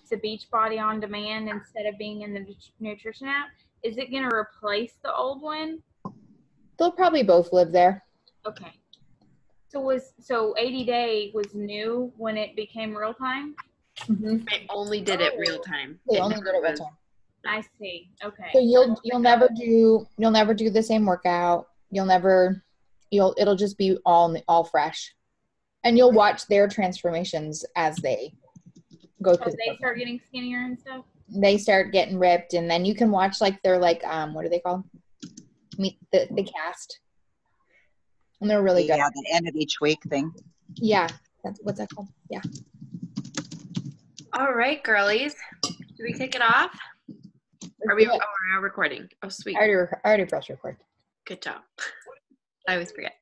to Beachbody On Demand instead of being in the nutrition app, is it going to replace the old one? They'll probably both live there. Okay. So 80 Day was new when it became real time? Mm-hmm. They only did it real time. They only did it real time. I see. Okay. So you'll never do the same workout. It'll just be all fresh. And you'll watch their transformations as they go through. They start getting skinnier and stuff? They start getting ripped, and then you can watch like they're like what are they called? Meet the cast. And they're really good. Yeah, the end of each week thing. Yeah. What's that called? Yeah. All right, girlies. Do we kick it off? Are we recording? Oh, sweet. I already pressed record. Good job. I always forget.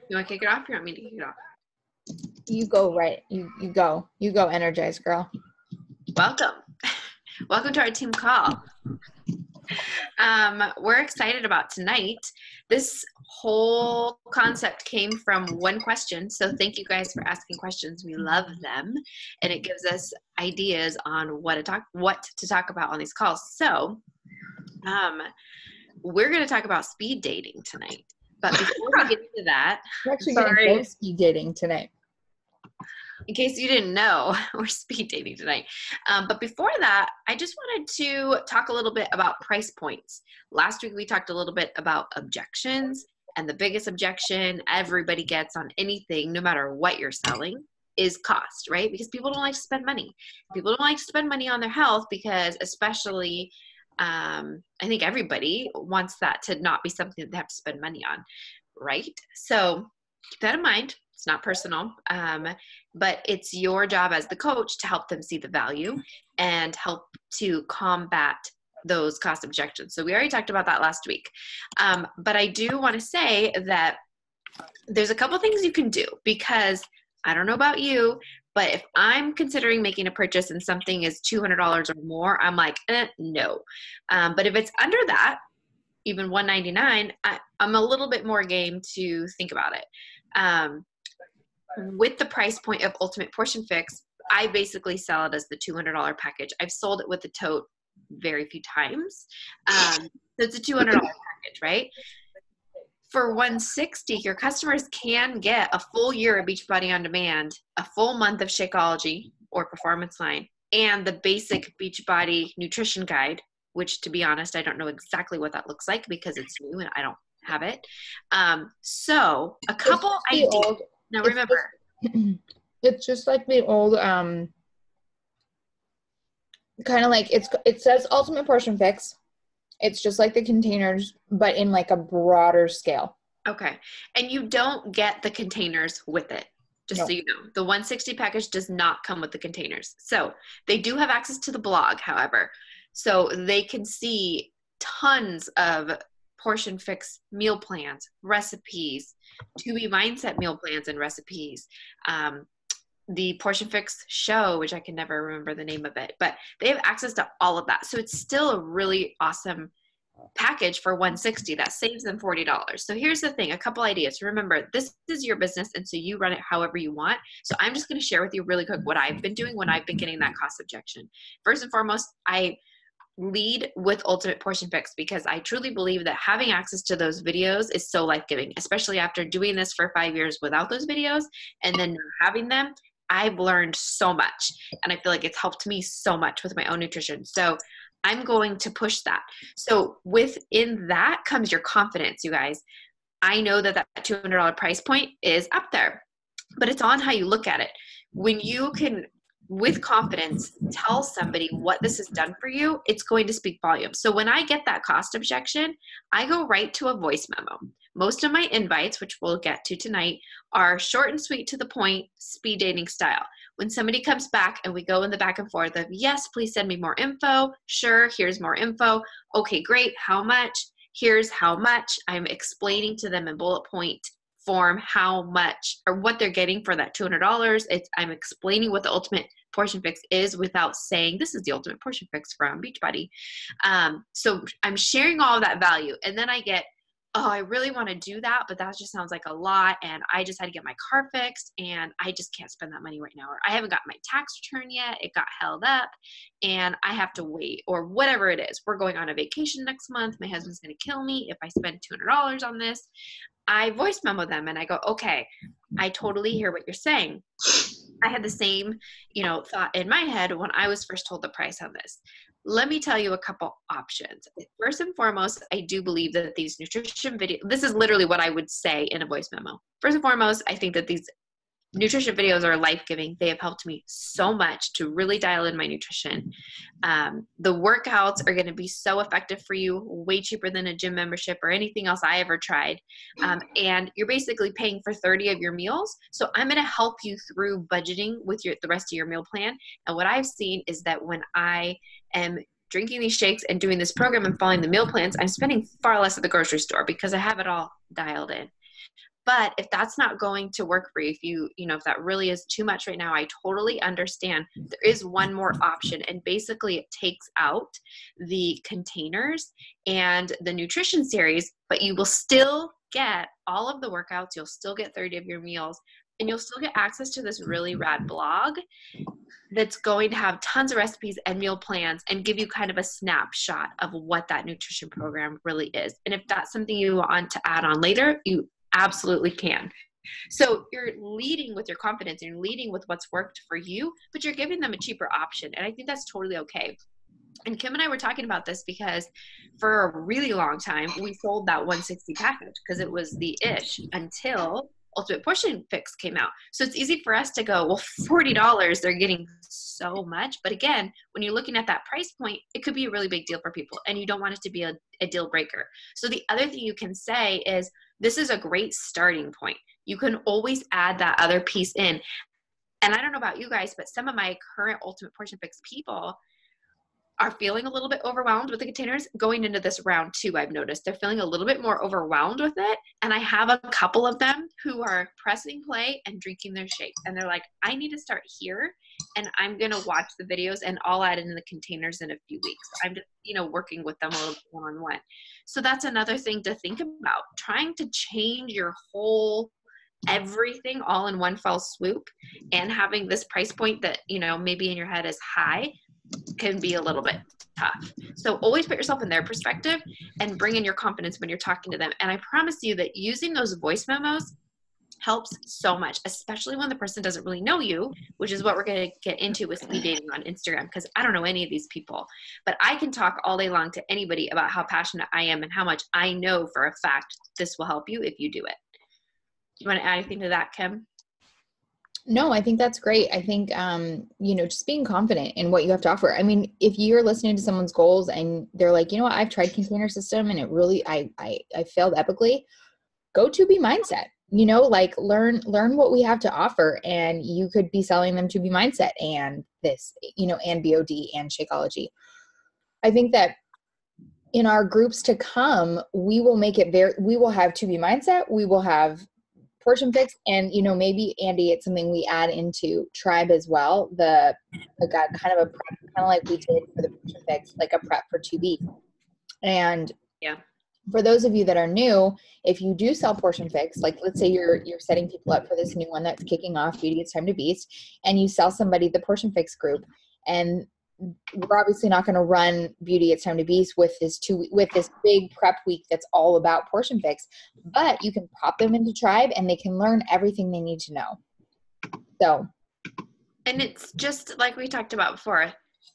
You want to kick it off or you want me to kick it off? You go, right. You go. You go, energized girl. Welcome. Welcome to our team call. We're excited about tonight. This whole concept came from one question. So thank you guys for asking questions. We love them. And it gives us ideas on what to talk about on these calls. So we're going to talk about speed dating tonight. But before we get into that, we're actually going to speed dating tonight. In case you didn't know, we're speed dating tonight. But before that, I just wanted to talk a little bit about price points. Last week, we talked a little bit about objections. And the biggest objection everybody gets on anything, no matter what you're selling, is cost, right? Because people don't like to spend money. People don't like to spend money on their health because especially I think everybody wants that to not be something that they have to spend money on, right? So keep that in mind. It's not personal, but it's your job as the coach to help them see the value and help to combat those cost objections. So we already talked about that last week. But I do want to say that there's a couple things you can do because I don't know about you, but if I'm considering making a purchase and something is $200 or more, I'm like, no. But if it's under that, even $199, I'm a little bit more game to think about it. With the price point of Ultimate Portion Fix, I basically sell it as the $200 package. I've sold it with the tote very few times. So it's a $200 package, right? For $160, your customers can get a full year of Beachbody On Demand, a full month of Shakeology or Performance Line, and the basic Beachbody Nutrition Guide, which to be honest, I don't know exactly what that looks like because it's new and I don't have it. So a couple ideas. Now remember. It's just like the old, kind of like it says Ultimate Portion Fix. It's just like the containers, but in like a broader scale. Okay. And you don't get the containers with it, just so you know. The 160 package does not come with the containers. So they do have access to the blog, however. So they can see tons of Portion Fix meal plans, recipes, 2B Mindset meal plans and recipes, the Portion Fix show, which I can never remember the name of it, but they have access to all of that. So it's still a really awesome package for $160 that saves them $40. So here's the thing, a couple ideas. Remember, this is your business, and so you run it however you want. So I'm just going to share with you really quick what I've been doing when I've been getting that cost objection. First and foremost, I lead with Ultimate Portion Fix because I truly believe that having access to those videos is so life-giving, especially after doing this for 5 years without those videos and then having them. I've learned so much, and I feel like it's helped me so much with my own nutrition. So I'm going to push that. So within that comes your confidence, you guys. I know that $200 price point is up there, but it's on how you look at it. When you can, with confidence, tell somebody what this has done for you, it's going to speak volumes. So when I get that cost objection, I go right to a voice memo. Most of my invites, which we'll get to tonight, are short and sweet to the point, speed dating style. When somebody comes back and we go in the back and forth of, yes, please send me more info. Sure, here's more info. Okay, great. How much? Here's how much. I'm explaining to them in bullet point form how much or what they're getting for that $200. I'm explaining what the Ultimate Portion Fix is without saying this is the Ultimate Portion Fix from Beachbody. So I'm sharing all of that value, and then I get oh, I really want to do that, but that just sounds like a lot. And I just had to get my car fixed and I just can't spend that money right now. Or I haven't got my tax return yet. It got held up and I have to wait, or whatever it is. We're going on a vacation next month. My husband's going to kill me if I spend $200 on this. I voice memo them and I go, okay, I totally hear what you're saying. I had the same, thought in my head when I was first told the price on this. Let me tell you a couple options. First and foremost, I do believe that these nutrition videos, this is literally what I would say in a voice memo. First and foremost, I think that these nutrition videos are life-giving. They have helped me so much to really dial in my nutrition. The workouts are going to be so effective for you, way cheaper than a gym membership or anything else I ever tried. And you're basically paying for 30 of your meals. So I'm going to help you through budgeting with the rest of your meal plan. And what I've seen is that when I am drinking these shakes and doing this program and following the meal plans, I'm spending far less at the grocery store because I have it all dialed in. But if that's not going to work for you, if that really is too much right now, I totally understand. There is one more option, and basically it takes out the containers and the nutrition series, but you will still get all of the workouts. You'll still get 30 of your meals, and you'll still get access to this really rad blog that's going to have tons of recipes and meal plans and give you kind of a snapshot of what that nutrition program really is. And if that's something you want to add on later, you absolutely can. So you're leading with your confidence and you're leading with what's worked for you, but you're giving them a cheaper option. And I think that's totally okay. And Kim and I were talking about this because for a really long time, we sold that 160 package because it was the ish until Ultimate Portion Fix came out. So it's easy for us to go, well, $40, they're getting so much. But again, when you're looking at that price point, it could be a really big deal for people and you don't want it to be a deal breaker. So the other thing you can say is, this is a great starting point. You can always add that other piece in. And I don't know about you guys, but some of my current Ultimate Portion Fix people are feeling a little bit overwhelmed with the containers going into this round 2. I've noticed they're feeling a little bit more overwhelmed with it. And I have a couple of them who are pressing play and drinking their shakes. And they're like, I need to start here and I'm going to watch the videos and I'll add in the containers in a few weeks. I'm just, working with them a little bit one-on-one. So that's another thing to think about, trying to change your whole everything all in one fell swoop, and having this price point that, maybe in your head is high can be a little bit tough. So always put yourself in their perspective and bring in your confidence when you're talking to them. And I promise you that using those voice memos helps so much, especially when the person doesn't really know you, which is what we're going to get into with speed dating on Instagram, because I don't know any of these people, but I can talk all day long to anybody about how passionate I am and how much I know for a fact this will help you if you do it. Do you want to add anything to that, Kim? No, I think that's great. I think, just being confident in what you have to offer. I mean, if you're listening to someone's goals and they're like, I've tried Container System and it really, I failed epically, go to Be Mindset, learn what we have to offer, and you could be selling them to Be Mindset and this, and BOD and Shakeology. I think that in our groups to come, we will make it we will have To Be Mindset, we will have Portion Fix, and maybe Andy, it's something we add into Tribe as well. The kind of a prep, kind of like we did for the Portion Fix, like a prep for 2B. And yeah, for those of you that are new, if you do sell Portion Fix, like let's say you're setting people up for this new one that's kicking off, Beauty It's Time to Beast, and you sell somebody the Portion Fix group, and we're obviously not going to run Beauty It's Time to Beast with this big prep week that's all about Portion Fix, but you can pop them into Tribe and they can learn everything they need to know. So, and it's just like we talked about before,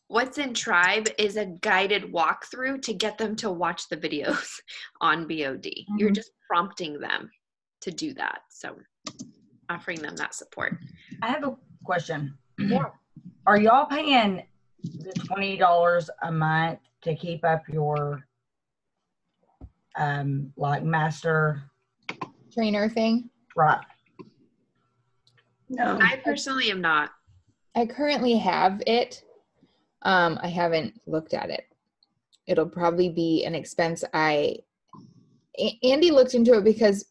what's in Tribe is a guided walkthrough to get them to watch the videos on BOD. Mm-hmm. You're just prompting them to do that. So offering them that support. I have a question. Yeah. Are y'all paying the $20 a month to keep up your master trainer thing? Right. No, I personally am not. I currently have it. I haven't looked at it. It'll probably be an expense. Andy looked into it because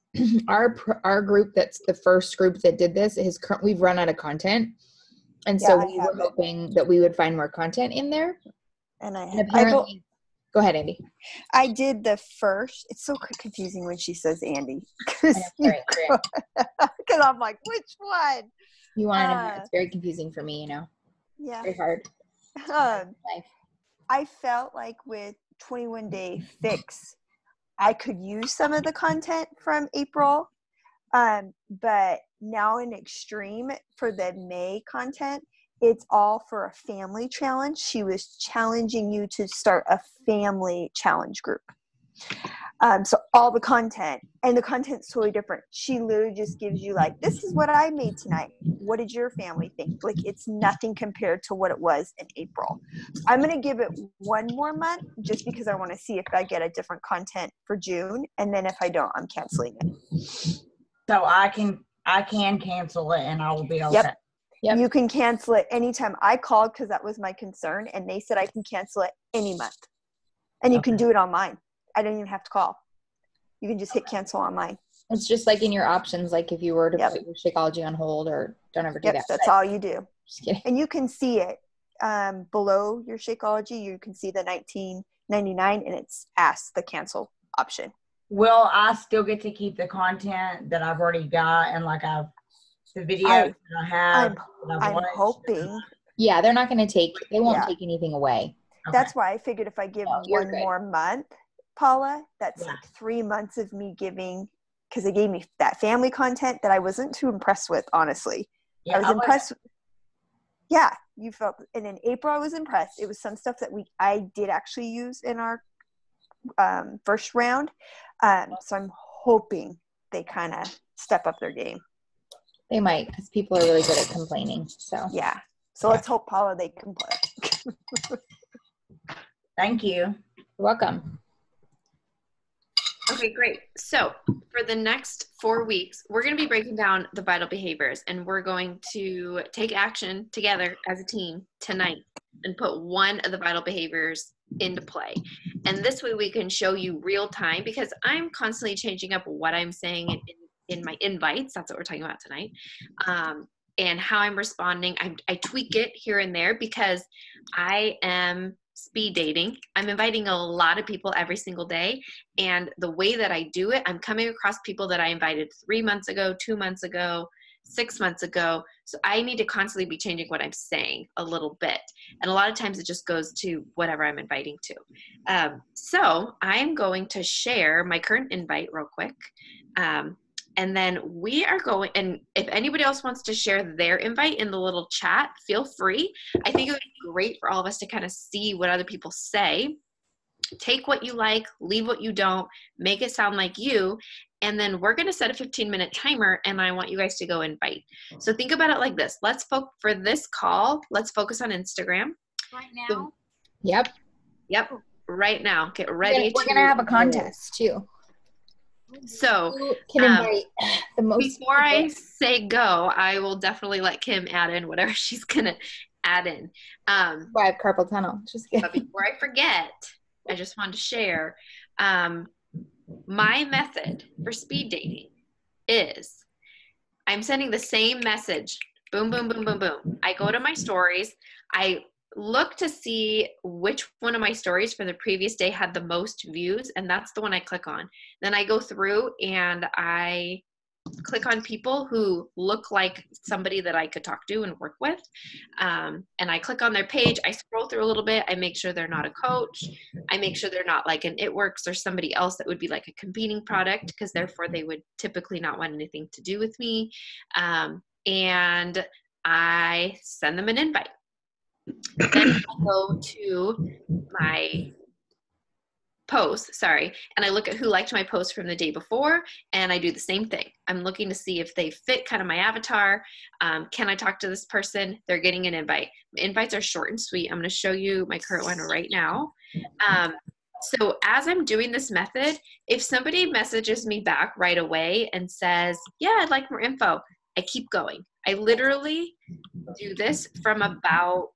our group, that's the first group that did this, we've run out of content. And so we were hoping that we would find more content in there. And apparently Go ahead, Andy. I did the first. It's so confusing when she says Andy. I know, sorry. Because I'm like, which one? You want to know? It's very confusing for me, Yeah. Very hard. Um, I felt like with 21 Day Fix, I could use some of the content from April. But now in Extreme, for the May content, it's all for a family challenge. She was challenging you to start a family challenge group. So all the content, and the content's totally different. She literally just gives you like, this is what I made tonight. What did your family think? Like, it's nothing compared to what it was in April. I'm going to give it one more month just because I want to see if I get a different content for June. And then if I don't, I'm canceling it. So I can cancel it and I will be okay. Yep. You can cancel it anytime. I called because that was my concern, and they said I can cancel it any month. And you can do it online. I don't even have to call. You can just hit cancel online. It's just like in your options, like if you were to Yep. put your Shakeology on hold, or don't ever do that. That's all you do. Just kidding. And you can see it below your Shakeology. You can see the $19.99, and it's ask the cancel option. Will I still get to keep the content that I've already got and the videos that I have? I'm hoping. Yeah, they're not going to take. They won't take anything away. Okay. That's why I figured if I give you're one good. more month, Paula, that's like 3 months of me giving, because they gave me that family content that I wasn't too impressed with, honestly. Yeah, I was impressed. Yeah, you felt, and in April I was impressed. It was some stuff that I did actually use in our first round. So I'm hoping they kind of step up their game. They might, because people are really good at complaining. So Yeah. So let's hope, Paula, they can play. Thank you. You're welcome. Okay, great. So for the next 4 weeks, we're going to be breaking down the vital behaviors, and we're going to take action together as a team tonight and put one of the vital behaviors into play. And this way we can show you real time, because I'm constantly changing up what I'm saying in my invites. That's what we're talking about tonight. And how I'm responding. I tweak it here and there because I am speed dating. I'm inviting a lot of people every single day. And the way that I do it, I'm coming across people that I invited 3 months ago, 2 months ago, 6 months ago. So I need to constantly be changing what I'm saying a little bit. And a lot of times it just goes to whatever I'm inviting to. So I'm going to share my current invite real quick. And then we are going, and if anybody else wants to share their invite in the little chat, feel free. I think it would be great for all of us to kind of see what other people say. Take what you like, leave what you don't, make it sound like you. And then we're going to set a 15-minute timer, and I want you guys to go invite. So think about it like this. For this call, let's focus on Instagram. Right now? Yep. Right now. Get ready. We're going to have a contest too. So Who can invite the most before people? I say go, I will definitely let Kim add in whatever she's going to add in. I have carpal tunnel. Just kidding. But before I forget, I just wanted to share my method for speed dating is I'm sending the same message. Boom, boom, boom, boom, boom. I go to my stories. I look to see which one of my stories for the previous day had the most views, and that's the one I click on. Then I go through and I click on people who look like somebody that I could talk to and work with. And I click on their page. I scroll through a little bit. I make sure they're not a coach. I make sure they're not like an It Works or somebody else that would be like a competing product, because therefore they would typically not want anything to do with me. And I send them an invite. Then I go to my post, and I look at who liked my post from the day before, and I do the same thing. I'm looking to see if they fit kind of my avatar. Can I talk to this person? They're getting an invite. Invites are short and sweet. I'm going to show you my current one right now. So as I'm doing this method, if somebody messages me back right away and says, yeah, I'd like more info, I keep going. I literally do this from about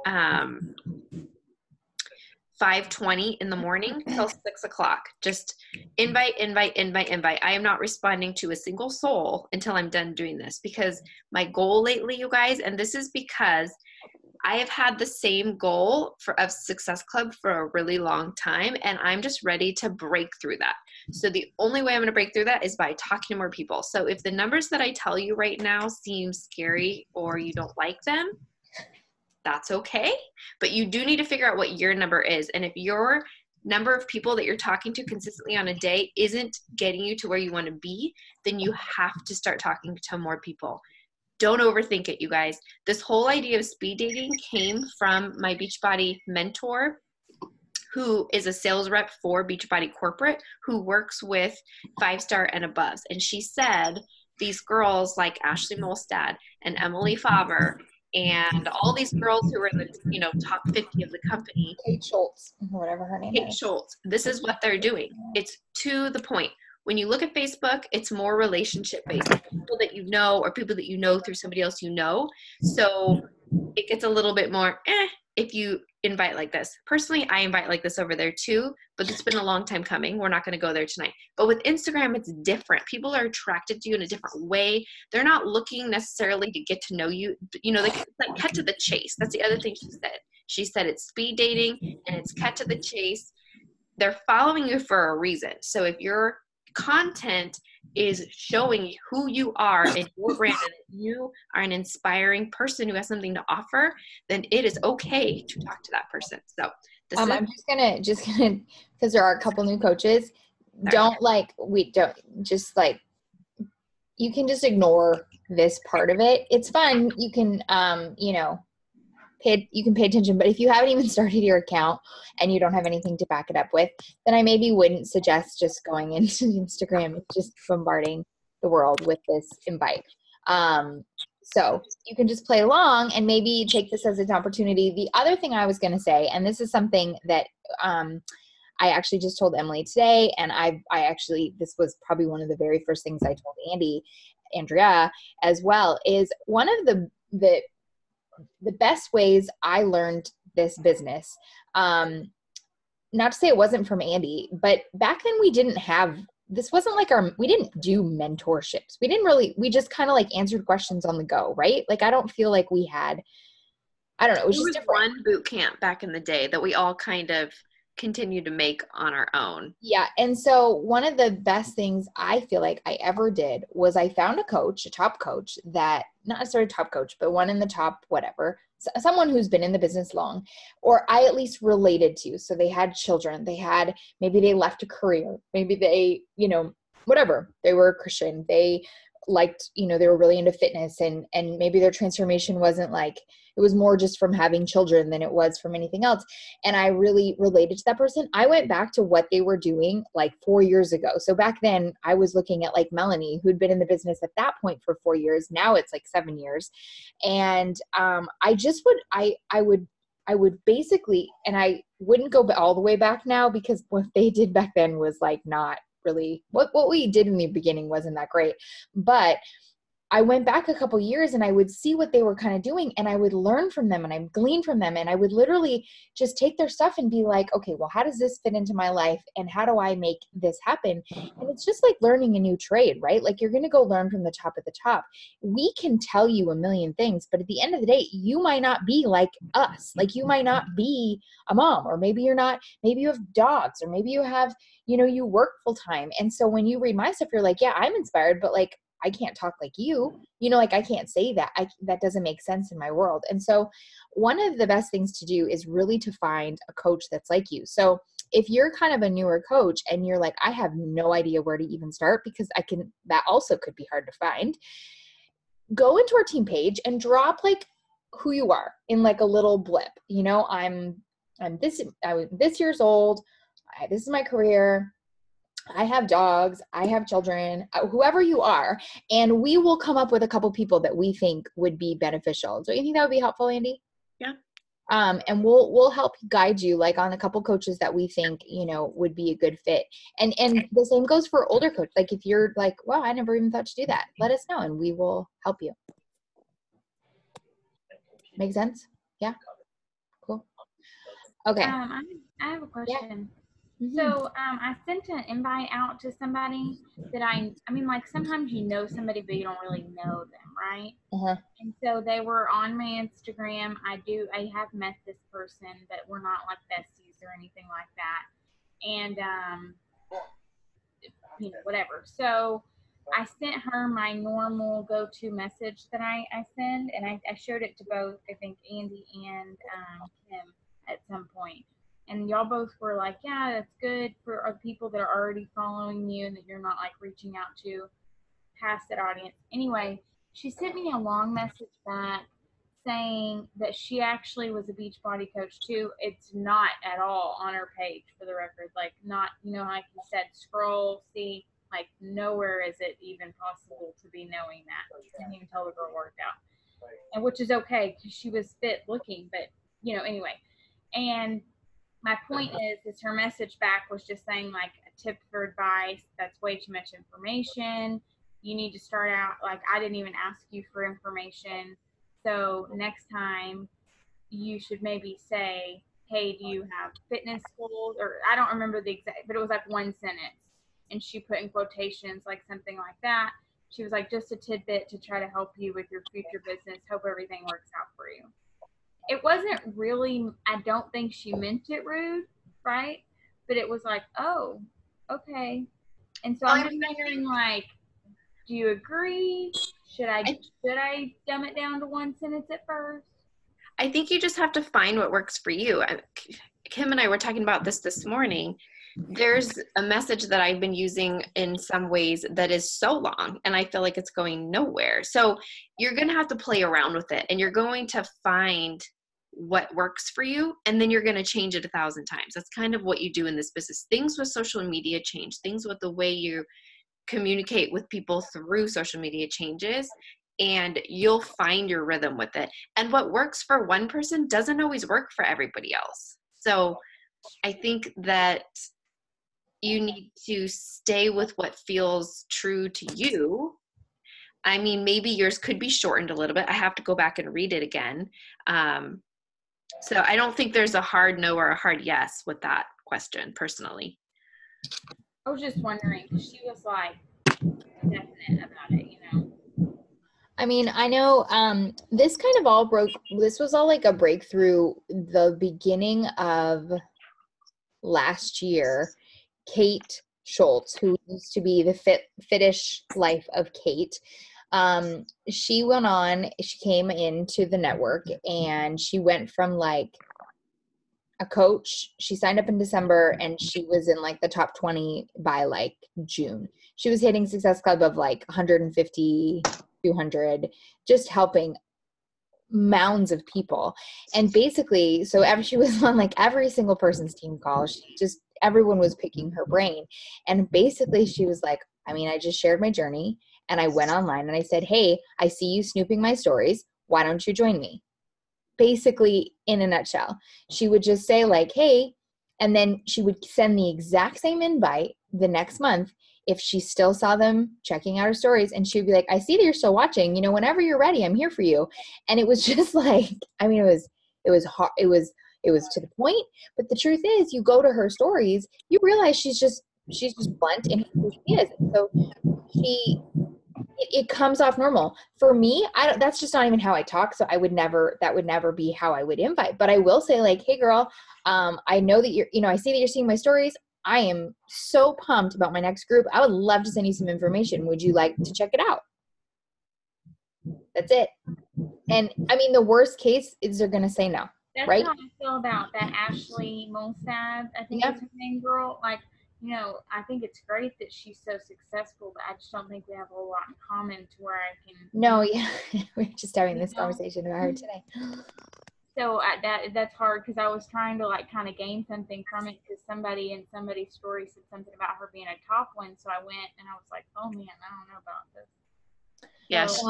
5:20 in the morning till 6 o'clock. Just invite. I am not responding to a single soul until I'm done doing this, because my goal lately, you guys, and this is because I have had the same goal of Success Club for a really long time, and I'm just ready to break through that. So the only way I'm going to break through that is by talking to more people. So if the numbers that I tell you right now seem scary or you don't like them, that's okay. But you do need to figure out what your number is. And if your number of people that you're talking to consistently on a day isn't getting you to where you want to be, then you have to start talking to more people. Don't overthink it, you guys. This whole idea of speed dating came from my Beachbody mentor, who is a sales rep for Beachbody Corporate, who works with 5-star and above. And she said these girls like Ashley Molstad and Emily Faber and all these girls who were in the top 50 of the company. Kate Schultz, whatever her name Kate is. Schultz. This is what they're doing. It's to the point. When you look at Facebook, it's more relationship based. People that you know or people that you know through somebody else you know. So it gets a little bit more if you invite like this. Personally, I invite like this over there too, but it's been a long time coming. We're not going to go there tonight. But with Instagram, it's different. People are attracted to you in a different way. They're not looking necessarily to get to know you. They like cut to the chase. That's the other thing she said. She said it's speed dating and it's cut to the chase. They're following you for a reason. So if your content is showing who you are and your brand and that you are an inspiring person who has something to offer, then it is okay to talk to that person. So I'm just gonna because there are a couple new coaches. You can just ignore this part of it. It's fun. You can pay attention, but if you haven't even started your account and you don't have anything to back it up with, then I maybe wouldn't suggest just going into Instagram. It's just bombarding the world with this invite. So you can just play along and maybe take this as an opportunity. The other thing I was going to say, and this is something that I actually just told Emily today, and this was probably one of the very first things I told Andrea as well, is one of the best ways I learned this business, not to say it wasn't from Andy, but back then we didn't do mentorships. We just kind of like answered questions on the go, right? Like, I don't feel like we had, I don't know. It was just different. One boot camp back in the day that we all kind of continue to make on our own. Yeah. And so one of the best things I feel like I ever did was I found a top coach that, not necessarily a top coach, but one in the top, whatever, someone who's been in the business long, or I at least related to. So they had children, maybe they left a career, maybe they, whatever, they were a Christian, they liked, they were really into fitness, and maybe their transformation wasn't like, it was more just from having children than it was from anything else. And I really related to that person. I went back to what they were doing like 4 years ago. So back then I was looking at like Melanie, who'd been in the business at that point for 4 years. Now it's like 7 years. And I would basically, and I wouldn't go all the way back now, because what they did back then was like not really what we did in the beginning wasn't that great. But I went back a couple years and I would see what they were kind of doing, and I would learn from them and I would glean from them, and I would literally just take their stuff and be like, okay, well, how does this fit into my life, and how do I make this happen? And it's just like learning a new trade, right? Like, you're going to go learn from the top at the top. We can tell you a million things, but at the end of the day, you might not be like us. Like, you might not be a mom, or maybe you're not, maybe you have dogs, or maybe you have, you work full time. And so when you read my stuff, you're like, yeah, I'm inspired, but like, I can't talk like you, like I can't say that. That doesn't make sense in my world. And so one of the best things to do is really to find a coach that's like you. So if you're kind of a newer coach and you're like, I have no idea where to even start, because that also could be hard to find, go into our team page and drop like who you are in like a little blip. I'm this years old. This is my career. I have dogs, I have children, whoever you are, and we will come up with a couple people that we think would be beneficial. Do you think that would be helpful, Andy? Yeah. And we'll help guide you like on a couple coaches that we think, would be a good fit. And the same goes for older coach. Like, if you're like, wow, I never even thought to do that, let us know and we will help you. Make sense? Yeah. Cool. Okay. I have a question. So I sent an invite out to somebody that I mean, like sometimes you know somebody, but you don't really know them, right? Uh-huh. And so they were on my Instagram. I have met this person, but we're not like besties or anything like that. And, whatever. So I sent her my normal go-to message that I send, and I showed it to both, I think, Andy and Kim at some point. And y'all both were like, yeah, that's good for people that are already following you and that you're not like reaching out to past that audience. Anyway, she sent me a long message back saying that she actually was a Beachbody coach too. It's not at all on her page, for the record. Like, not, like you said, scroll, see, like nowhere is it even possible to be knowing that. You couldn't even tell the girl worked out, and which is okay because she was fit looking, but anyway. And my point is her message back was just saying like a tip for advice. That's way too much information. You need to start out, like, I didn't even ask you for information. So next time you should maybe say, hey, do you have fitness goals? Or I don't remember the exact, but it was like one sentence. And she put in quotations, like something like that. She was like, just a tidbit to try to help you with your future business. Hope everything works out for you. It wasn't really, I don't think she meant it rude, right? But it was like, oh, okay. And so I'm just wondering, like, do you agree? Should I dumb it down to one sentence at first? I think you just have to find what works for you. Kim and I were talking about this morning. There's a message that I've been using in some ways that is so long, and I feel like it's going nowhere. So you're going to have to play around with it, and you're going to find what works for you, and then you're going to change it 1,000 times. That's kind of what you do in this business. Things with social media change. Things with the way you communicate with people through social media changes, and you'll find your rhythm with it. And what works for one person doesn't always work for everybody else. So I think that you need to stay with what feels true to you. I mean, maybe yours could be shortened a little bit. I have to go back and read it again. So I don't think there's a hard no or a hard yes with that question, personally. I was just wondering, because she was like definite about it, I mean, I know this kind of all this was all like a breakthrough the beginning of last year. Kate Schultz, who used to be the Fittish Life of Kate, she went on, she came into the network, and she went from like a coach. She signed up in December, and she was in like the top 20 by like June. She was hitting Success Club of like 150, 200, just helping mounds of people. And basically, so she was on like every single person's team call. Everyone was picking her brain. And basically she was like, I mean, I just shared my journey, and I went online and I said, hey, I see you snooping my stories. Why don't you join me? Basically, in a nutshell, she would just say like, hey, and then she would send the exact same invite the next month if she still saw them checking out her stories. And she would be like, I see that you're still watching, whenever you're ready, I'm here for you. And it was just like, I mean, it was hard. It was to the point, but the truth is, you go to her stories, you realize she's just blunt in who she is. So it comes off normal. For me, that's just not even how I talk. So that would never be how I would invite. But I will say like, hey girl, I know that you're, I see that you're seeing my stories. I am so pumped about my next group. I would love to send you some information. Would you like to check it out? That's it. And I mean, the worst case is they're going to say no. That's right? how I feel about that Ashley Molstad, I think is her name, girl. Like, I think it's great that she's so successful, but I just don't think we have a lot in common to where I can. No, yeah. We're just having this conversation about her today. So that's hard because I was trying to like kind of gain something from it because somebody in somebody's story said something about her being a top one. So I went and I was like, oh man, I don't know about this. Yes.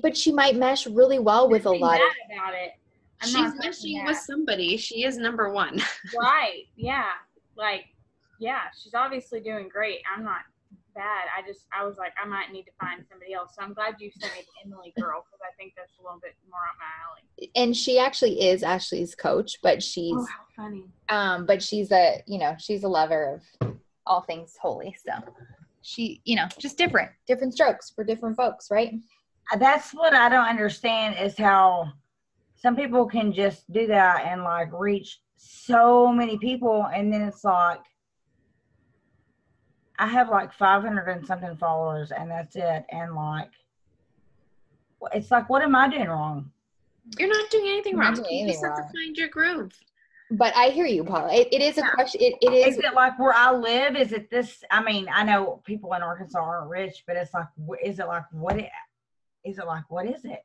But she might mesh really well with a lot of. About it. She's meshing with somebody. She is number one. Right. Yeah. Like, yeah, she's obviously doing great. I'm not bad. I was like, I might need to find somebody else. So I'm glad you sent me the Emily girl because I think that's a little bit more up my alley. And she actually is Ashley's coach, but she's Funny. But she's she's a lover of all things holy. So she, just different strokes for different folks, right? That's what I don't understand is how some people can just do that and like reach so many people, and then it's like I have like 500 and something followers, and that's it. And like, it's like, what am I doing wrong? You're not doing anything You're not wrong. doing You anything just have to wrong. find your groove. But I hear you, Paula. It is a question. It is. Is it like where I live? Is it this? I mean, I know people in Arkansas aren't rich, but it's like, is it like what? Is it like what is it?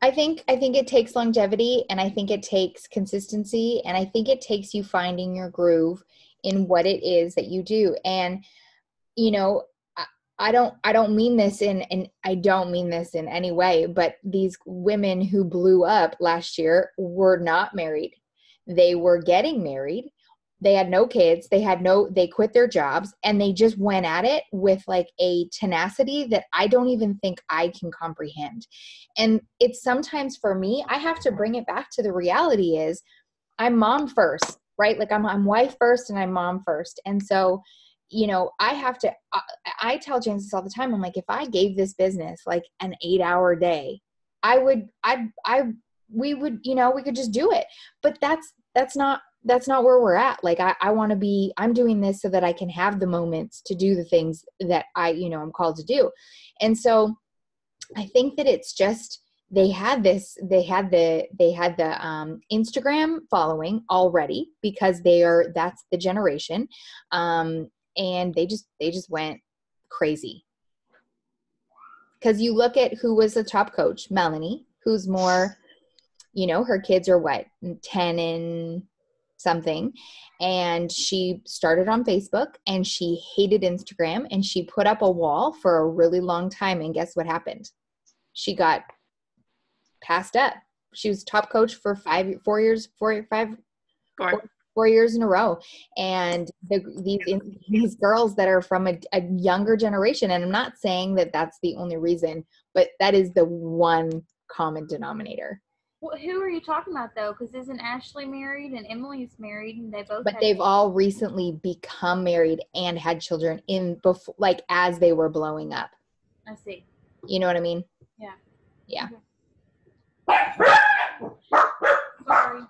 I think it takes longevity, and I think it takes consistency, and I think it takes you finding your groove in what it is that you do. And I don't mean this and I don't mean this in any way, but these women who blew up last year were not married. They were getting married. They had no kids. They quit their jobs, and they just went at it with like a tenacity that I don't even think I can comprehend. And it's sometimes for me, I have to bring it back to the reality is I'm mom first, right? Like I'm wife first and I'm mom first. And so, I have to, I tell James this all the time. I'm like, if I gave this business like an 8-hour day, we could just do it. But that's not where we're at. Like I want to be, I'm doing this so that I can have the moments to do the things that I'm called to do. And so I think that it's just, they had the Instagram following already because that's the generation. And they just went crazy. Because you look at who was the top coach, Melanie, who's more, her kids are what, 10 and something. And she started on Facebook and she hated Instagram and she put up a wall for a really long time. And guess what happened? She got passed up. She was top coach for 4 years in a row. And these girls that are from a younger generation, and I'm not saying that that's the only reason, but that is the one common denominator. Well, who are you talking about though? Because isn't Ashley married and Emily's married, and they've all recently become married and had children like as they were blowing up. I see. You know what I mean? Yeah. Yeah. Sorry.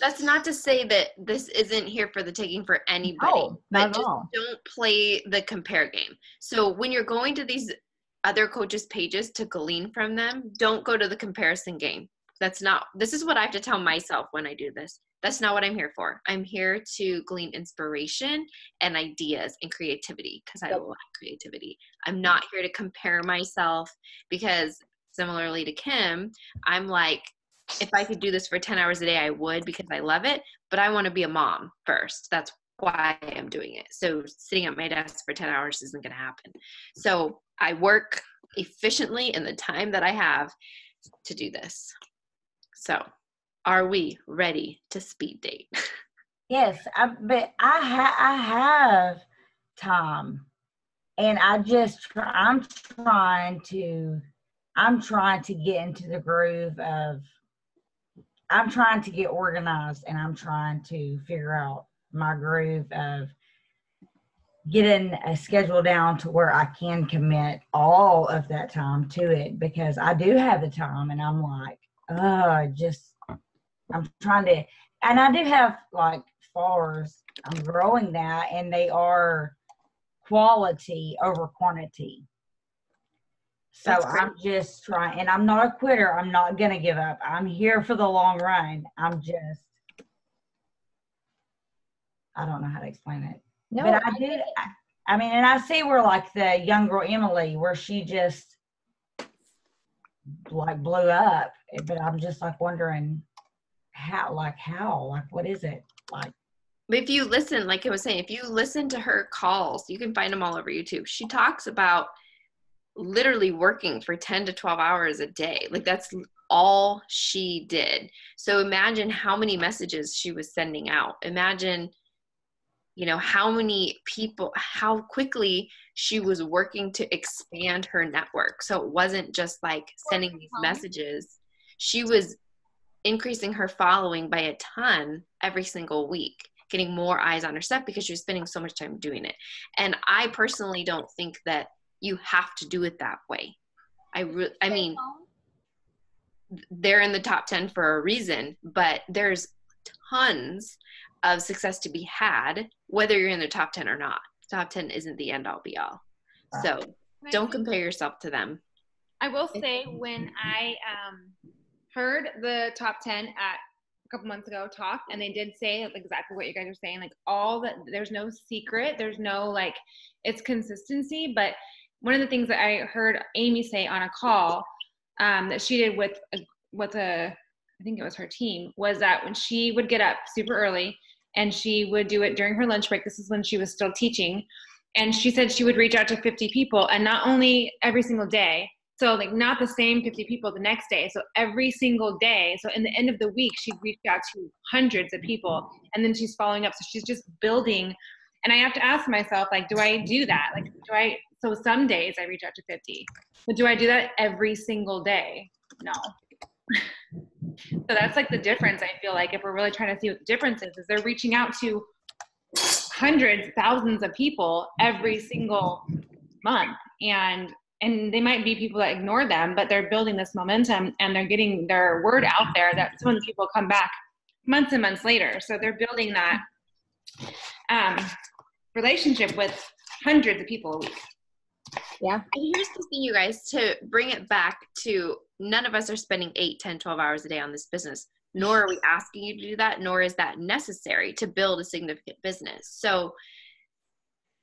That's not to say that this isn't here for the taking for anybody. No, not at just all. don't play the compare game. So when you're going to these other coaches' pages to glean from them, don't go to the comparison game. This is what I have to tell myself when I do this. That's not what I'm here for. I'm here to glean inspiration and ideas and creativity because I love creativity. I'm not here to compare myself because similarly to Kim, I'm like, if I could do this for 10 hours a day, I would because I love it, but I want to be a mom first. That's why I'm doing it. So sitting at my desk for 10 hours isn't going to happen. So I work efficiently in the time that I have to do this. So are we ready to speed date? Yes, but I have time, and I'm trying to get into the groove of, I'm trying to get organized, and I'm trying to figure out my groove of getting a schedule down to where I can commit all of that time to it, because I do have the time, and I'm like, I'm trying to, and I do have like followers. I'm growing that, and they are quality over quantity. So I'm just trying, and I'm not a quitter. I'm not going to give up. I'm here for the long run. I don't know how to explain it. No, but I mean, and I see where like the young girl, Emily, where she just like blew up, but I'm just like wondering how, what is it like? If you listen, like I was saying, if you listen to her calls, you can find them all over YouTube. She talks about literally working for 10 to 12 hours a day. Like that's all she did. So imagine how many messages she was sending out. Imagine, how many people, how quickly she was working to expand her network. So it wasn't just like sending these messages. She was increasing her following by a ton every single week, getting more eyes on her stuff because she was spending so much time doing it. And I personally don't think that you have to do it that way. I mean, they're in the top 10 for a reason, but there's tons of success to be had, whether you're in the top 10 or not. Top 10 isn't the end all be all. So don't compare yourself to them. I will say, when I heard the top 10 at a couple months ago talk, and they did say like exactly what you guys are saying, like all that, there's no secret, there's no like, it's consistency. But one of the things that I heard Amy say on a call that she did with I think it was her team, was that when she would get up super early and she would do it during her lunch break, this is when she was still teaching, and she said she would reach out to 50 people, and not only every single day, so like not the same 50 people the next day, so every single day. So in the end of the week, she'd reach out to hundreds of people, and then she's following up. So she's just building. And I have to ask myself, like, do I do that? Like, so some days I reach out to 50, but do I do that every single day? No. So that's like the difference. I feel like if we're really trying to see what the difference is they're reaching out to hundreds, thousands of people every single month. And they might be people that ignore them, but they're building this momentum and they're getting their word out there that some of the people come back months and months later. So they're building that relationship with hundreds of people a week. Yeah. And here's the thing, you guys, to bring it back to, none of us are spending 8, 10, 12 hours a day on this business, nor are we asking you to do that, nor is that necessary to build a significant business. So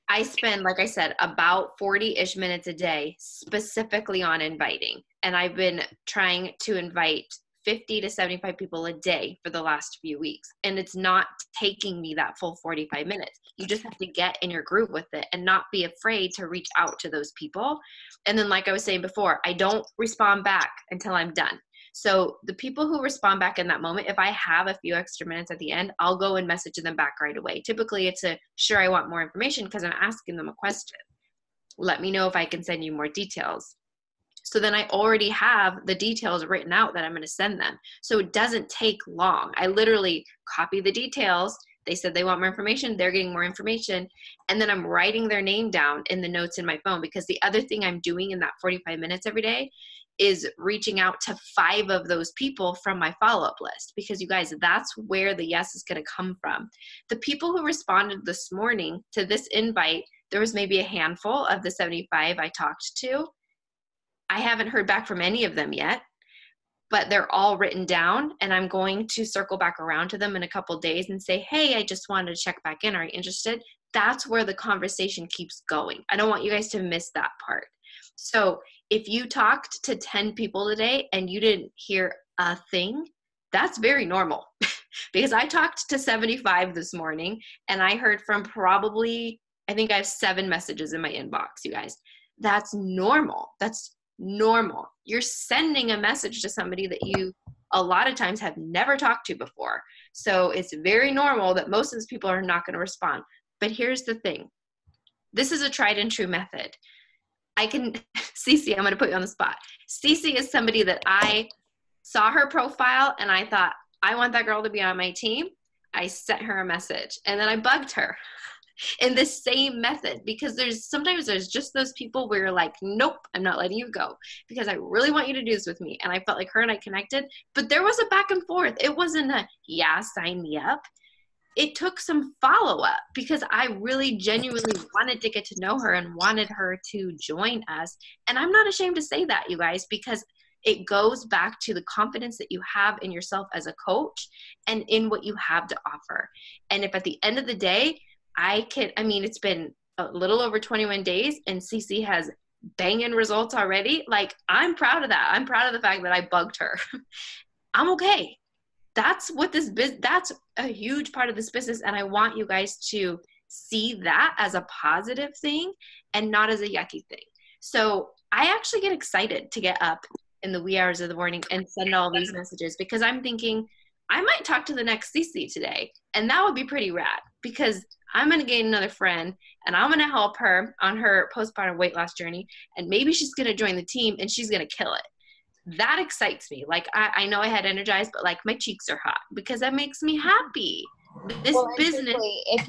I spend, like I said, about 40-ish minutes a day specifically on inviting. And I've been trying to invite 50 to 75 people a day for the last few weeks. And it's not taking me that full 45 minutes. You just have to get in your groove with it and not be afraid to reach out to those people. And then, like I was saying before, I don't respond back until I'm done. So the people who respond back in that moment, if I have a few extra minutes at the end, I'll go and message them back right away. Typically it's sure, I want more information, because I'm asking them a question. Let me know if I can send you more details. So then I already have the details written out that I'm going to send them. So it doesn't take long. I literally copy the details. They said they want more information. They're getting more information. And then I'm writing their name down in the notes in my phone, because the other thing I'm doing in that 45 minutes every day is reaching out to 5 of those people from my follow-up list, because you guys, that's where the yes is going to come from. The people who responded this morning to this invite, there was maybe a handful of the 75 I talked to. I haven't heard back from any of them yet, but they're all written down, and I'm going to circle back around to them in a couple days and say, hey, I just wanted to check back in. Are you interested? That's where the conversation keeps going. I don't want you guys to miss that part. So if you talked to 10 people today and you didn't hear a thing, that's very normal. Because I talked to 75 this morning and I heard from probably, I think I have 7 messages in my inbox, you guys. That's normal. That's normal. You're sending a message to somebody that you a lot of times have never talked to before. So it's very normal that most of these people are not going to respond. But here's the thing. This is a tried and true method. Cece, I'm going to put you on the spot. Cece is somebody that I saw her profile and I thought, I want that girl to be on my team. I sent her a message and then I bugged her in the same method, because sometimes there's just those people where you're like, nope, I'm not letting you go because I really want you to do this with me. And I felt like her and I connected, but there was a back and forth. It wasn't a, yeah, sign me up. It took some follow-up because I really genuinely wanted to get to know her and wanted her to join us. And I'm not ashamed to say that, you guys, because it goes back to the confidence that you have in yourself as a coach and in what you have to offer. And if at the end of the day, it's been a little over 21 days and Cece has banging results already. Like, I'm proud of that. I'm proud of the fact that I bugged her. I'm okay. That's a huge part of this business. And I want you guys to see that as a positive thing and not as a yucky thing. So I actually get excited to get up in the wee hours of the morning and send all these messages, because I'm thinking I might talk to the next Cece today. And that would be pretty rad, because I'm going to gain another friend and I'm going to help her on her postpartum weight loss journey. And maybe she's going to join the team and she's going to kill it. that excites me. Like I know I had energized, but like my cheeks are hot because that makes me happy. This Well, and business, truthfully, if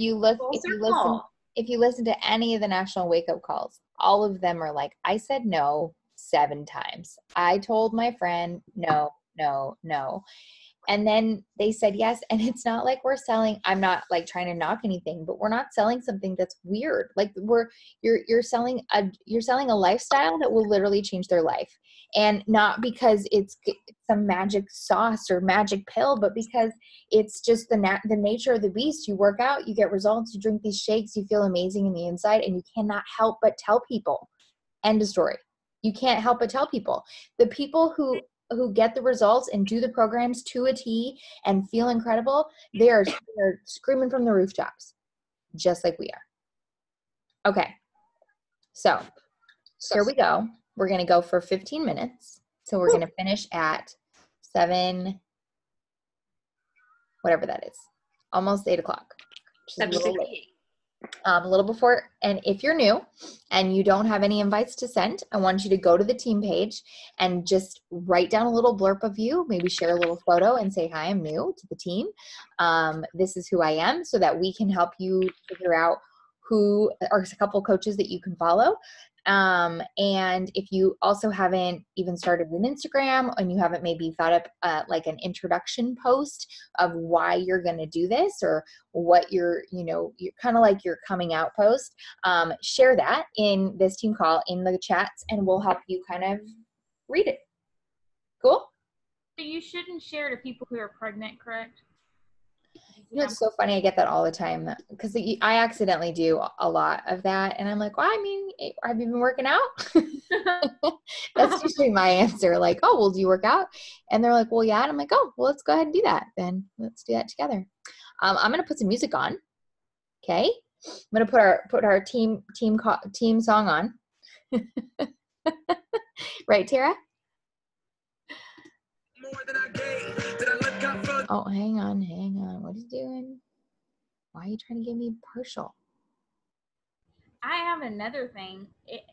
you listen to any of the national wake up calls, all of them are like, I said no 7 times. I told my friend no, no, no. And then they said yes. And it's not like we're selling, I'm not like trying to knock anything, but we're not selling something that's weird. Like you're selling a lifestyle that will literally change their life. And not because it's some magic sauce or magic pill, but because it's just the nature of the beast. You work out, you get results, you drink these shakes, you feel amazing in the inside, and you cannot help but tell people. End of story. You can't help but tell people. The people who get the results and do the programs to a T and feel incredible, they're screaming from the rooftops, just like we are. Okay. So here we go. We're going to go for 15 minutes. So we're going to finish at 7, whatever that is, almost 8 o'clock. Which is a little late. A little before. And if you're new and you don't have any invites to send, I want you to go to the team page and just write down a little blurb of you, maybe share a little photo and say, hi, I'm new to the team. This is who I am, so that we can help you figure out who are a couple coaches that you can follow. And if you also haven't even started an Instagram and you haven't maybe thought up like an introduction post of why you're going to do this, or what you're kind of like your coming out post, share that in this team call in the chats and we'll help you kind of read it. Cool? So you shouldn't share to people who are pregnant, correct? You know, it's so funny. I get that all the time because I accidentally do a lot of that. And I'm like, well, I mean, have you been working out? That's usually my answer. Like, oh, well, do you work out? And they're like, well, yeah. And I'm like, oh, well, let's go ahead and do that. Then let's do that together. I'm going to put some music on. Okay. I'm going to put our team song on. Right, Tara? Oh, hang on. What are you doing? Why are you trying to give me partial? I have another thing,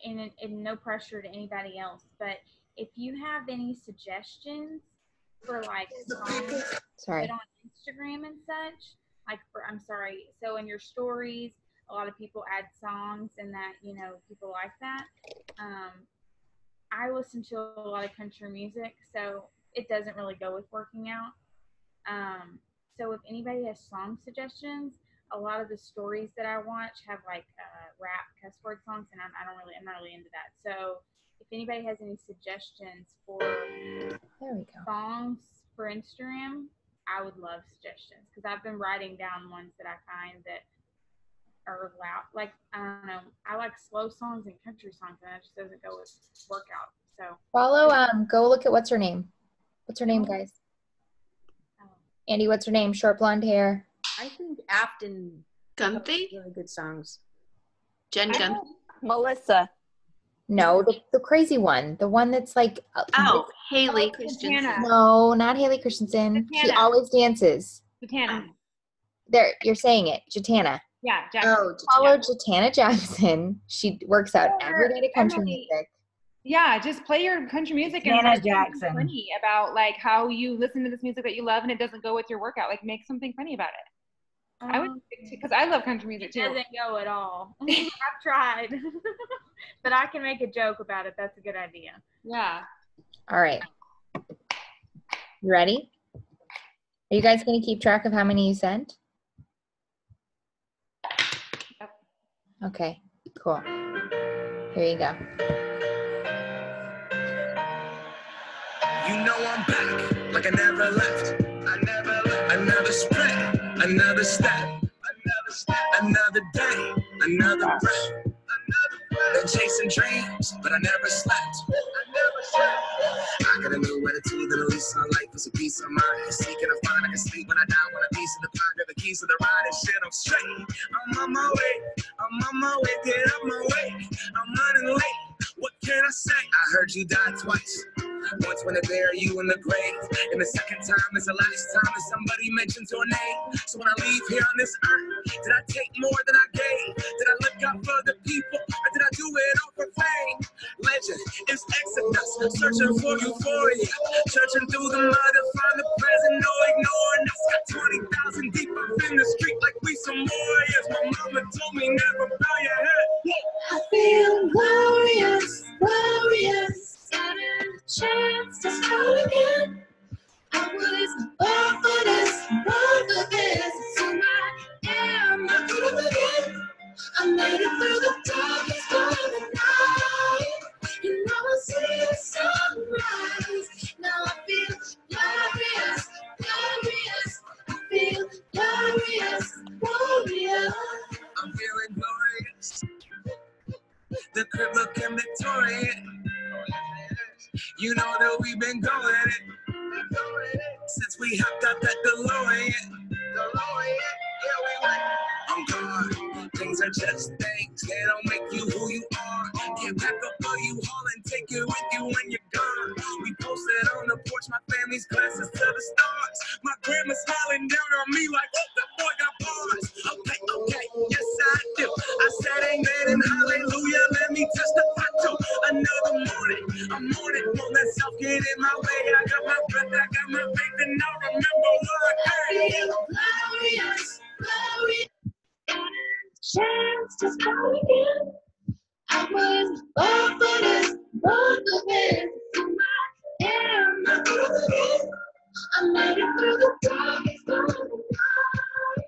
and no pressure to anybody else, but if you have any suggestions for like songs Sorry. on Instagram and such, so in your stories, a lot of people add songs and that, people like that. I listen to a lot of country music, so it doesn't really go with working out. So if anybody has song suggestions, a lot of the stories that I watch have like rap cuss word songs, and I'm not really into that. So if anybody has any suggestions for songs for Instagram, I would love suggestions, because I've been writing down ones that I find that are loud. Like, I don't know, I like slow songs and country songs, and that just doesn't go with workout. So follow. Go look at what's her name, guys. Andy, what's her name? Short blonde hair. I think Afton Gunthy? really good songs. Jen Gunthy? Melissa. No, the crazy one. The one that's like Haley Christensen. No, not Haley Christensen. Jatana. She always dances. Jatana. There, you're saying it. Jatana. Yeah, Jackson. Oh, Follow Jatana Jackson. She works out every day to country music. Yeah, just play your country music and Janet write something Jackson. funny about like how you listen to this music that you love and it doesn't go with your workout. Like, make something funny about it. I would, because I love country music It too. doesn't go at all. I've tried, but I can make a joke about it. That's a good idea. Yeah. All right. You ready? Are you guys going to keep track of how many you sent? Yep. Okay, cool. Here you go. You know I'm back, like I never left. Another sprint, another step, another day, another breath. Been chasing dreams, but I never slept. I got a new attitude, and at least my life is a piece of mind. Seeking to find, I can sleep when I die. Want a piece of the pie, got the keys to the ride and shit. I'm straight. I'm on my way, get up my way. I'm running late. What can I say? I heard you died twice. Once when there are you in the grave, and the second time is the last time that somebody mentions your name. So when I leave here on this earth, did I take more than I gave? Did I look out for the people, or did I do it all for fame? Legend is Exodus, searching for euphoria, searching through the mud to find the present, no ignoring us. Got 20,000 deep up in the street like we some warriors. My mama told me never bow your head. I feel glorious, glorious. Got a chance to start again. I was born for this, born for this. So I am not through again. I made it through the darkest part of the night. And now I see the sunrise. Now I feel glorious, glorious. I feel glorious, glorious. I'm feeling glorious. The crib looking victorious. You know that we've been going it since we hopped up at DeLorean. Yeah, we went. I'm gone. Things are just things. They don't make you who you are. Can't pack up all you haul and take it with you when you're gone. We posted on the porch, my family's glasses to the stars. My grandma smiling down on me like, oh, that boy got bars. Okay, yes I do. I said amen and hallelujah. Let me testify to another morning. I'm on it, won't let self get in my way. I got my breath, I got my faith, and I remember what I heard. Feel glorious, glorious. Chance to start again. I was born for this, born for this. So I am not through again. I made it through the darkest part of the night.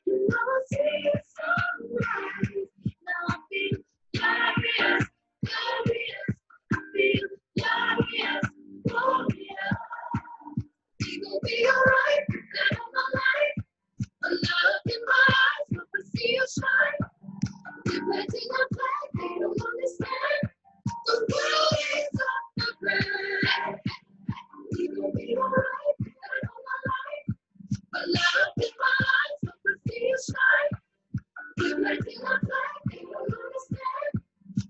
You know I see the sunrise. Now I feel glorious, glorious. I feel glorious, glorious. We gon' be alright, live on my life. A love in my eyes, hope I see you shine. We're planting a flag, they don't understand. The world is up the ground. We gon' be alright, live on my life. A love in my eyes, hope I see you shine. We're planting a flag, they don't understand.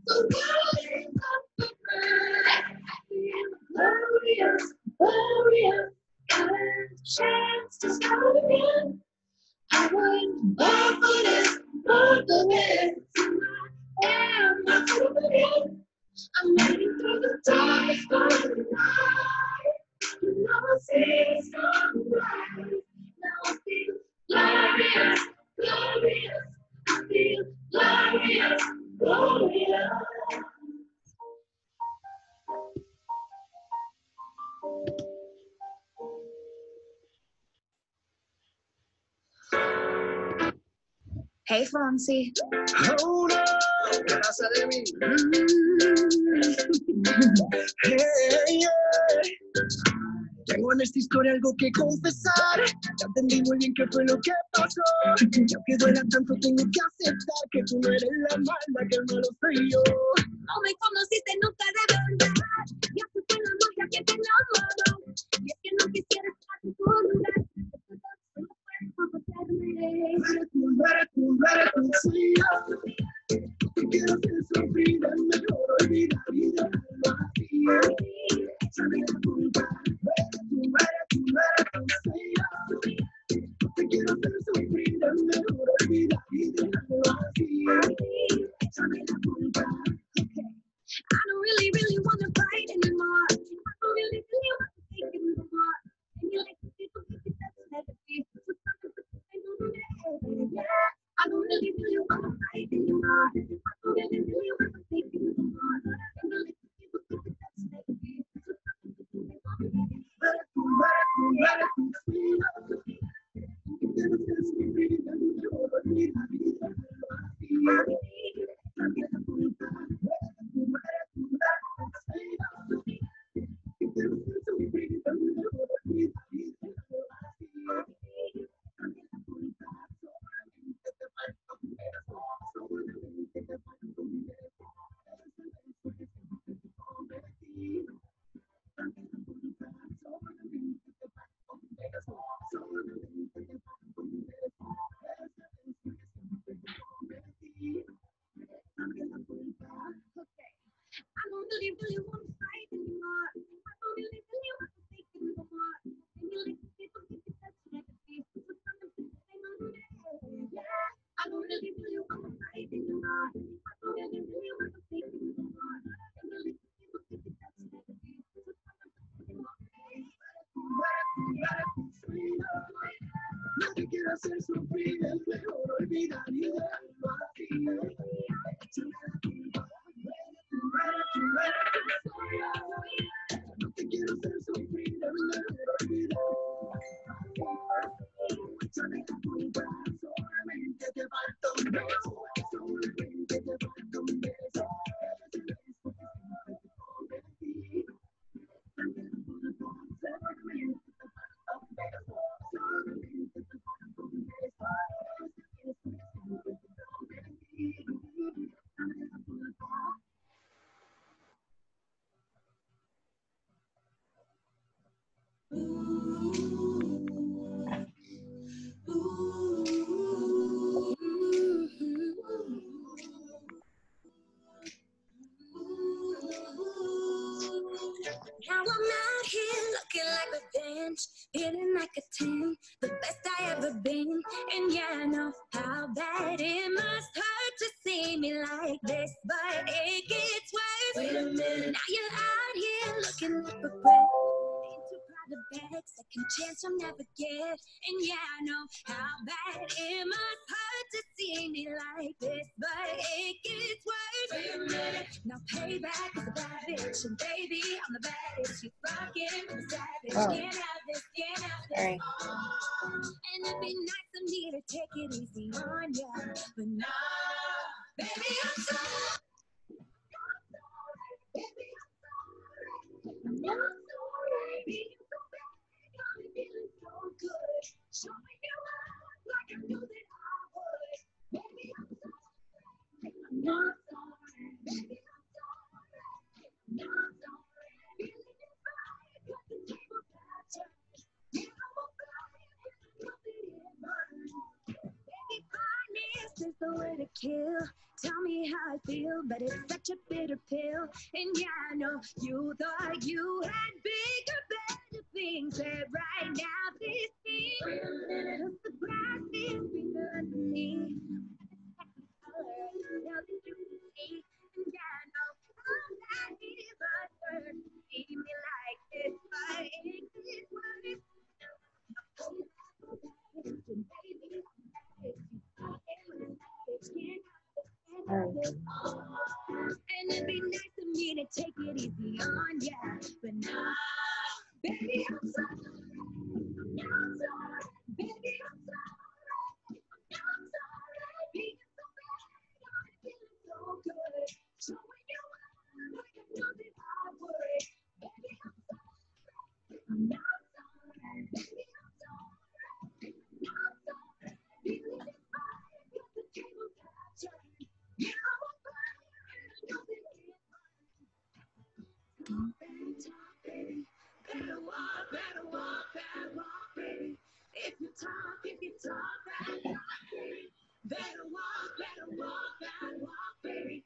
The world is up the ground. Glorious, glorious. Got a chance to start again. I was born for this, born for this. I am not through again. I made it through the darkest part of the night. You know I see the sunrise. Now I feel glorious, glorious. I feel glorious, glorious. Hey, Fonzie. Hold on, casa de mí. Hey, yeah. Tengo en esta historia algo que confesar. Ya entendí muy bien qué fue lo que pasó. Y aunque duela tanto, tengo que aceptar que tú no eres la mala, que el malo soy yo. No me conociste nunca de verdad. Y así fue la magia que te enamoró. Y es que no quisiera estar en tu lugar. Solo fue por protegerme. No eres tú, soy yo. Te quiero hacer sufrir, es mejor olvidar y dejarlo así. Échame la culpa. No eres tú, soy yo. Te quiero hacer sufrir, es mejor olvidar y dejarlo así. Échame la culpa. I don't really, really want to fight anymore. I don't really, really want to take it no more. And you like to people think that's negative. So something to say on the yeah. I don't really, really want to fight anymore. I don't really, really want to take it no more. And you like to people think that's negative. So something to say on the No eres tú, soy yo. Te quiero hacer sufrir, es mejor olvidar y dejarlo así. Échame la culpa. ser sufrir es mejor olvidar y dejarlo así. Échame la culpa, no te quiero hacer sufrir, es mejor olvidar. Échame la culpa, solamente te falta un beso, solamente te falta un beso. Now I'm out here looking like revenge, feeling like a 10, the best I ever been. And yeah, I know how bad it must hurt to see me like this, but it gets worse. Wait a minute, now you're out here looking like a friend. Into private bags, second chance you'll never get. And yeah, I know how bad it must hurt to see me like this, but it gets worse. Wait a minute, now payback is a bad bitch, and baby, I'm the baddest. You fucking with a savage. Oh. Can't have this, can't have this. Sorry. And it'd be nice of me to take it easy on ya, but nah, baby, I'm sorry. Baby, I'm sorry. I'm sorry. Being so bad, got me feeling so good. Showing you out like I knew that I would. Baby, I'm sorry. I'm not sorry. Baby, I'm sorry. I'm not sorry. Feeling is right, got the table turned. Yeah, I'm a blind, and nothing in mine. Baby, kindness is the way to kill. Tell me how I feel, but it's such a bitter pill. And yeah, I know you thought you had bigger, better things, but right now this thing, cause the grass is greener underneath. Now that you can see, and yeah, I know how that it must hurt to see me like this, but it is worth. And it'd be nice of me to take it easy on ya, but nah, baby, I'm sorry. I'm sorry, baby, I'm sorry. I'm sorry, being so bad, I'm feeling so good. Showing you out like I knew that I would. Baby, I'm sorry. I'm not sorry, baby, I'm sorry. I'm sorry, feeling is fine, got the table turned. Yeah, I'm a fire, and I know that it's mine. Better talk, baby. Better walk, baby. If you talk, right now, baby. Better walk, baby. Talk, baby. Better walk, baby.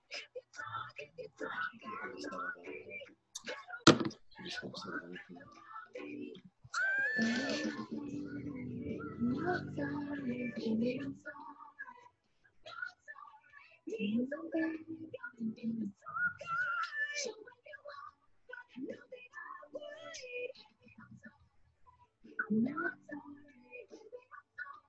If you talk, baby. Better walk, baby. I'm not sorry, baby, I'm sorry. Being so bad, got me feeling so good. Showing you out, like I knew that I would. Baby, I'm sorry. I'm not sorry, baby, I'm sorry.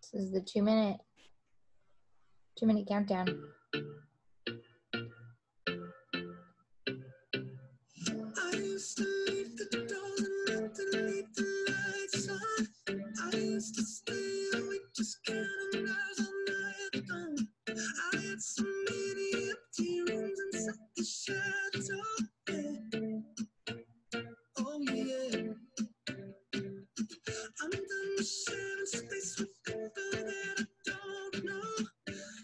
This is the 2-minute countdown. I used to leave the door and leave the lights on. I used to stay awake just counting hours all night long. I had so many empty rooms inside the shadow. Yeah. Oh yeah. I'm done with sharing space with people that I don't know.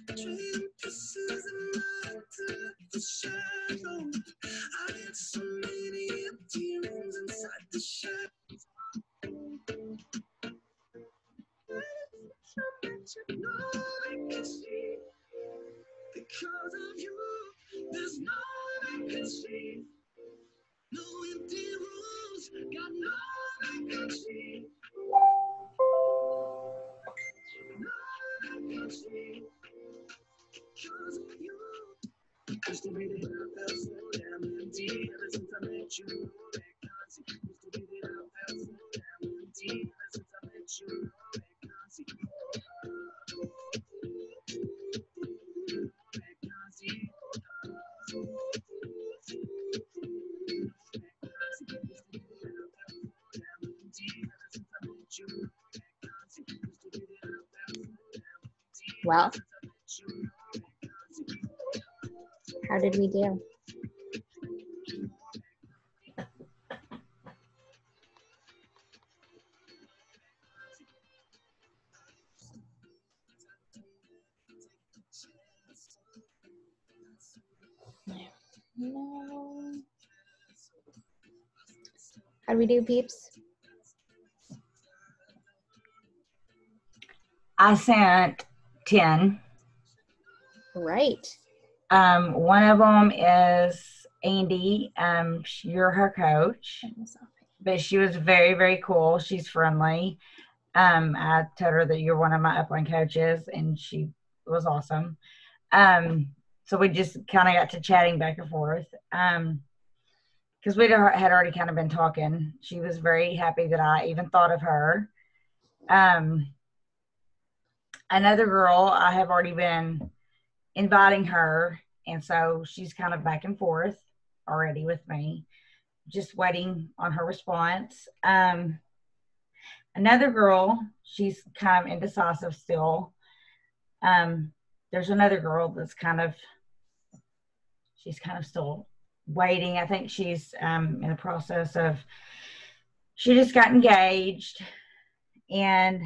Trading pieces in my head to let the shadow. I had so many empty rooms inside the shadow. So much of no vacancy. Because of you, there's no vacancy. No empty rooms, got no Used to be that I felt so damn empty ever since I met you. Used to be that I felt so damn empty ever since I met you. Well, how did we do? No. How do we do, peeps? I sent 10. Right. One of them is Andy. You're her coach, but she was very, very cool. She's friendly. I told her that you're one of my upline coaches, and she was awesome. So we just kind of got to chatting back and forth. Because we had already kind of been talking. She was very happy that I even thought of her. Another girl, I have already been inviting her, and so she's kind of back and forth already with me, just waiting on her response. Another girl, she's kind of indecisive still. There's another girl that's she's kind of still waiting. I think she's in the process of, she just got engaged, and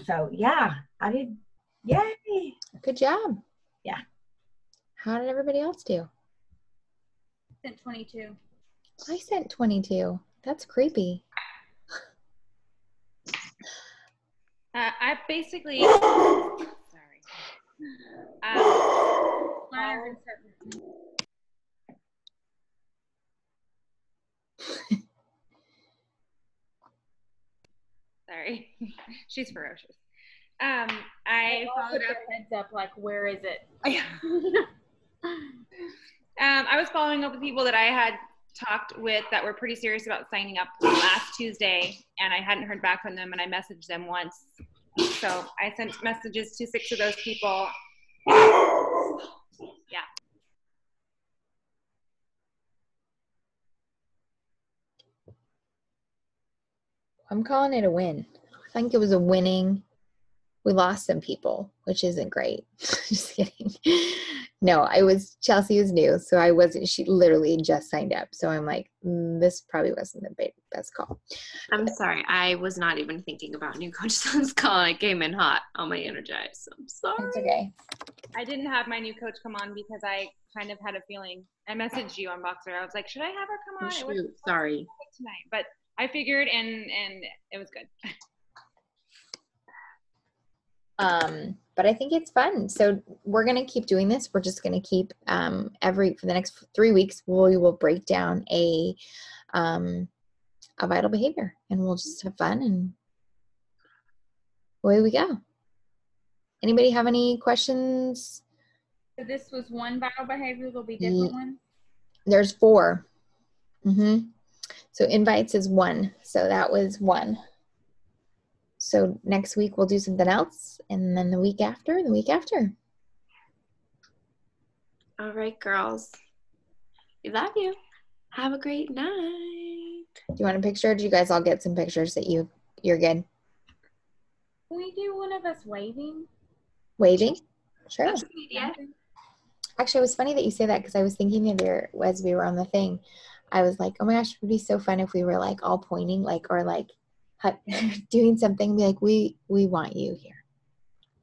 so yeah, I did. Yay! Good job. Yeah. How did everybody else do? Sent 22. I sent 22. That's creepy. I basically, sorry. Sorry, she's ferocious. I followed up. Heads up, like, where is it? I was following up with people that I had talked with that were pretty serious about signing up last Tuesday, and I hadn't heard back from them, and I messaged them once. So I sent messages to 6 of those people. Yeah. I'm calling it a win. I think it was a winning. We lost some people, which isn't great. Just kidding. No, Chelsea was new, so I wasn't, she literally just signed up. So I'm like, this probably wasn't the best call. I'm sorry. I was not even thinking about new coaches on this call. I came in hot on my Energize. I'm sorry. It's okay. I didn't have my new coach come on because I kind of had a feeling. I messaged you on Boxer. I was like, should I have her come on? Oh, shoot. Sorry. Tonight, but I figured, and it was good. But I think it's fun. So we're going to keep doing this. We're just going to keep for the next 3 weeks, we will break down a vital behavior, and we'll just have fun, and away we go. Anybody have any questions? So this was one vital behavior. There'll be different ones. There's 4. So invites is 1. So that was 1. So next week we'll do something else, and then the week after, and the week after. All right, girls. We love you. Have a great night. Do you want a picture? Do you guys all get some pictures that you're good? Can we do one of us waving? Waving? Sure. That's a good idea. Actually, it was funny that you say that, because I was thinking of your, as we were on the thing, I was like, oh my gosh, it would be so fun if we were like all pointing, like, or like doing something, be like, we want you here.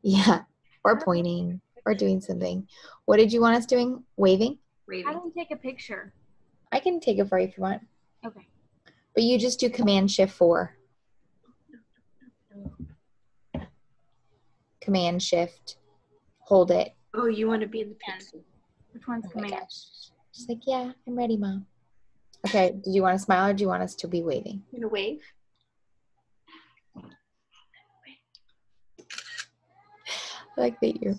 Yeah. Or pointing or doing something. What did you want us doing? Waving? I can take a picture. I can take it for you if you want. Okay. But you just do Command-Shift-4. Command-Shift. Hold it. Oh, you want to be in the picture. Which one's Oh my Command? gosh. Just like, yeah, I'm ready, Mom. Okay, did you want to smile or do you want us to be waving? You gonna wave? I like that you're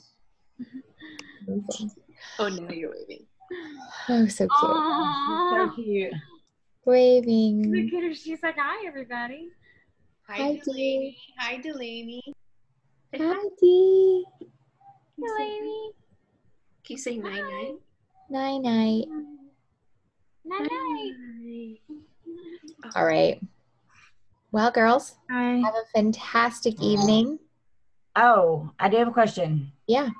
Oh, now you're waving. oh, so cute. Aww. So cute. Waving. Look at her. She's like, hi, everybody. Hi, Dee. Hi, Delaney. Hi, Dee. Delaney. Can you say night-night? Night-night. Night-night. All right. Well, girls, Hi. have a fantastic evening. Oh, I do have a question. Yeah.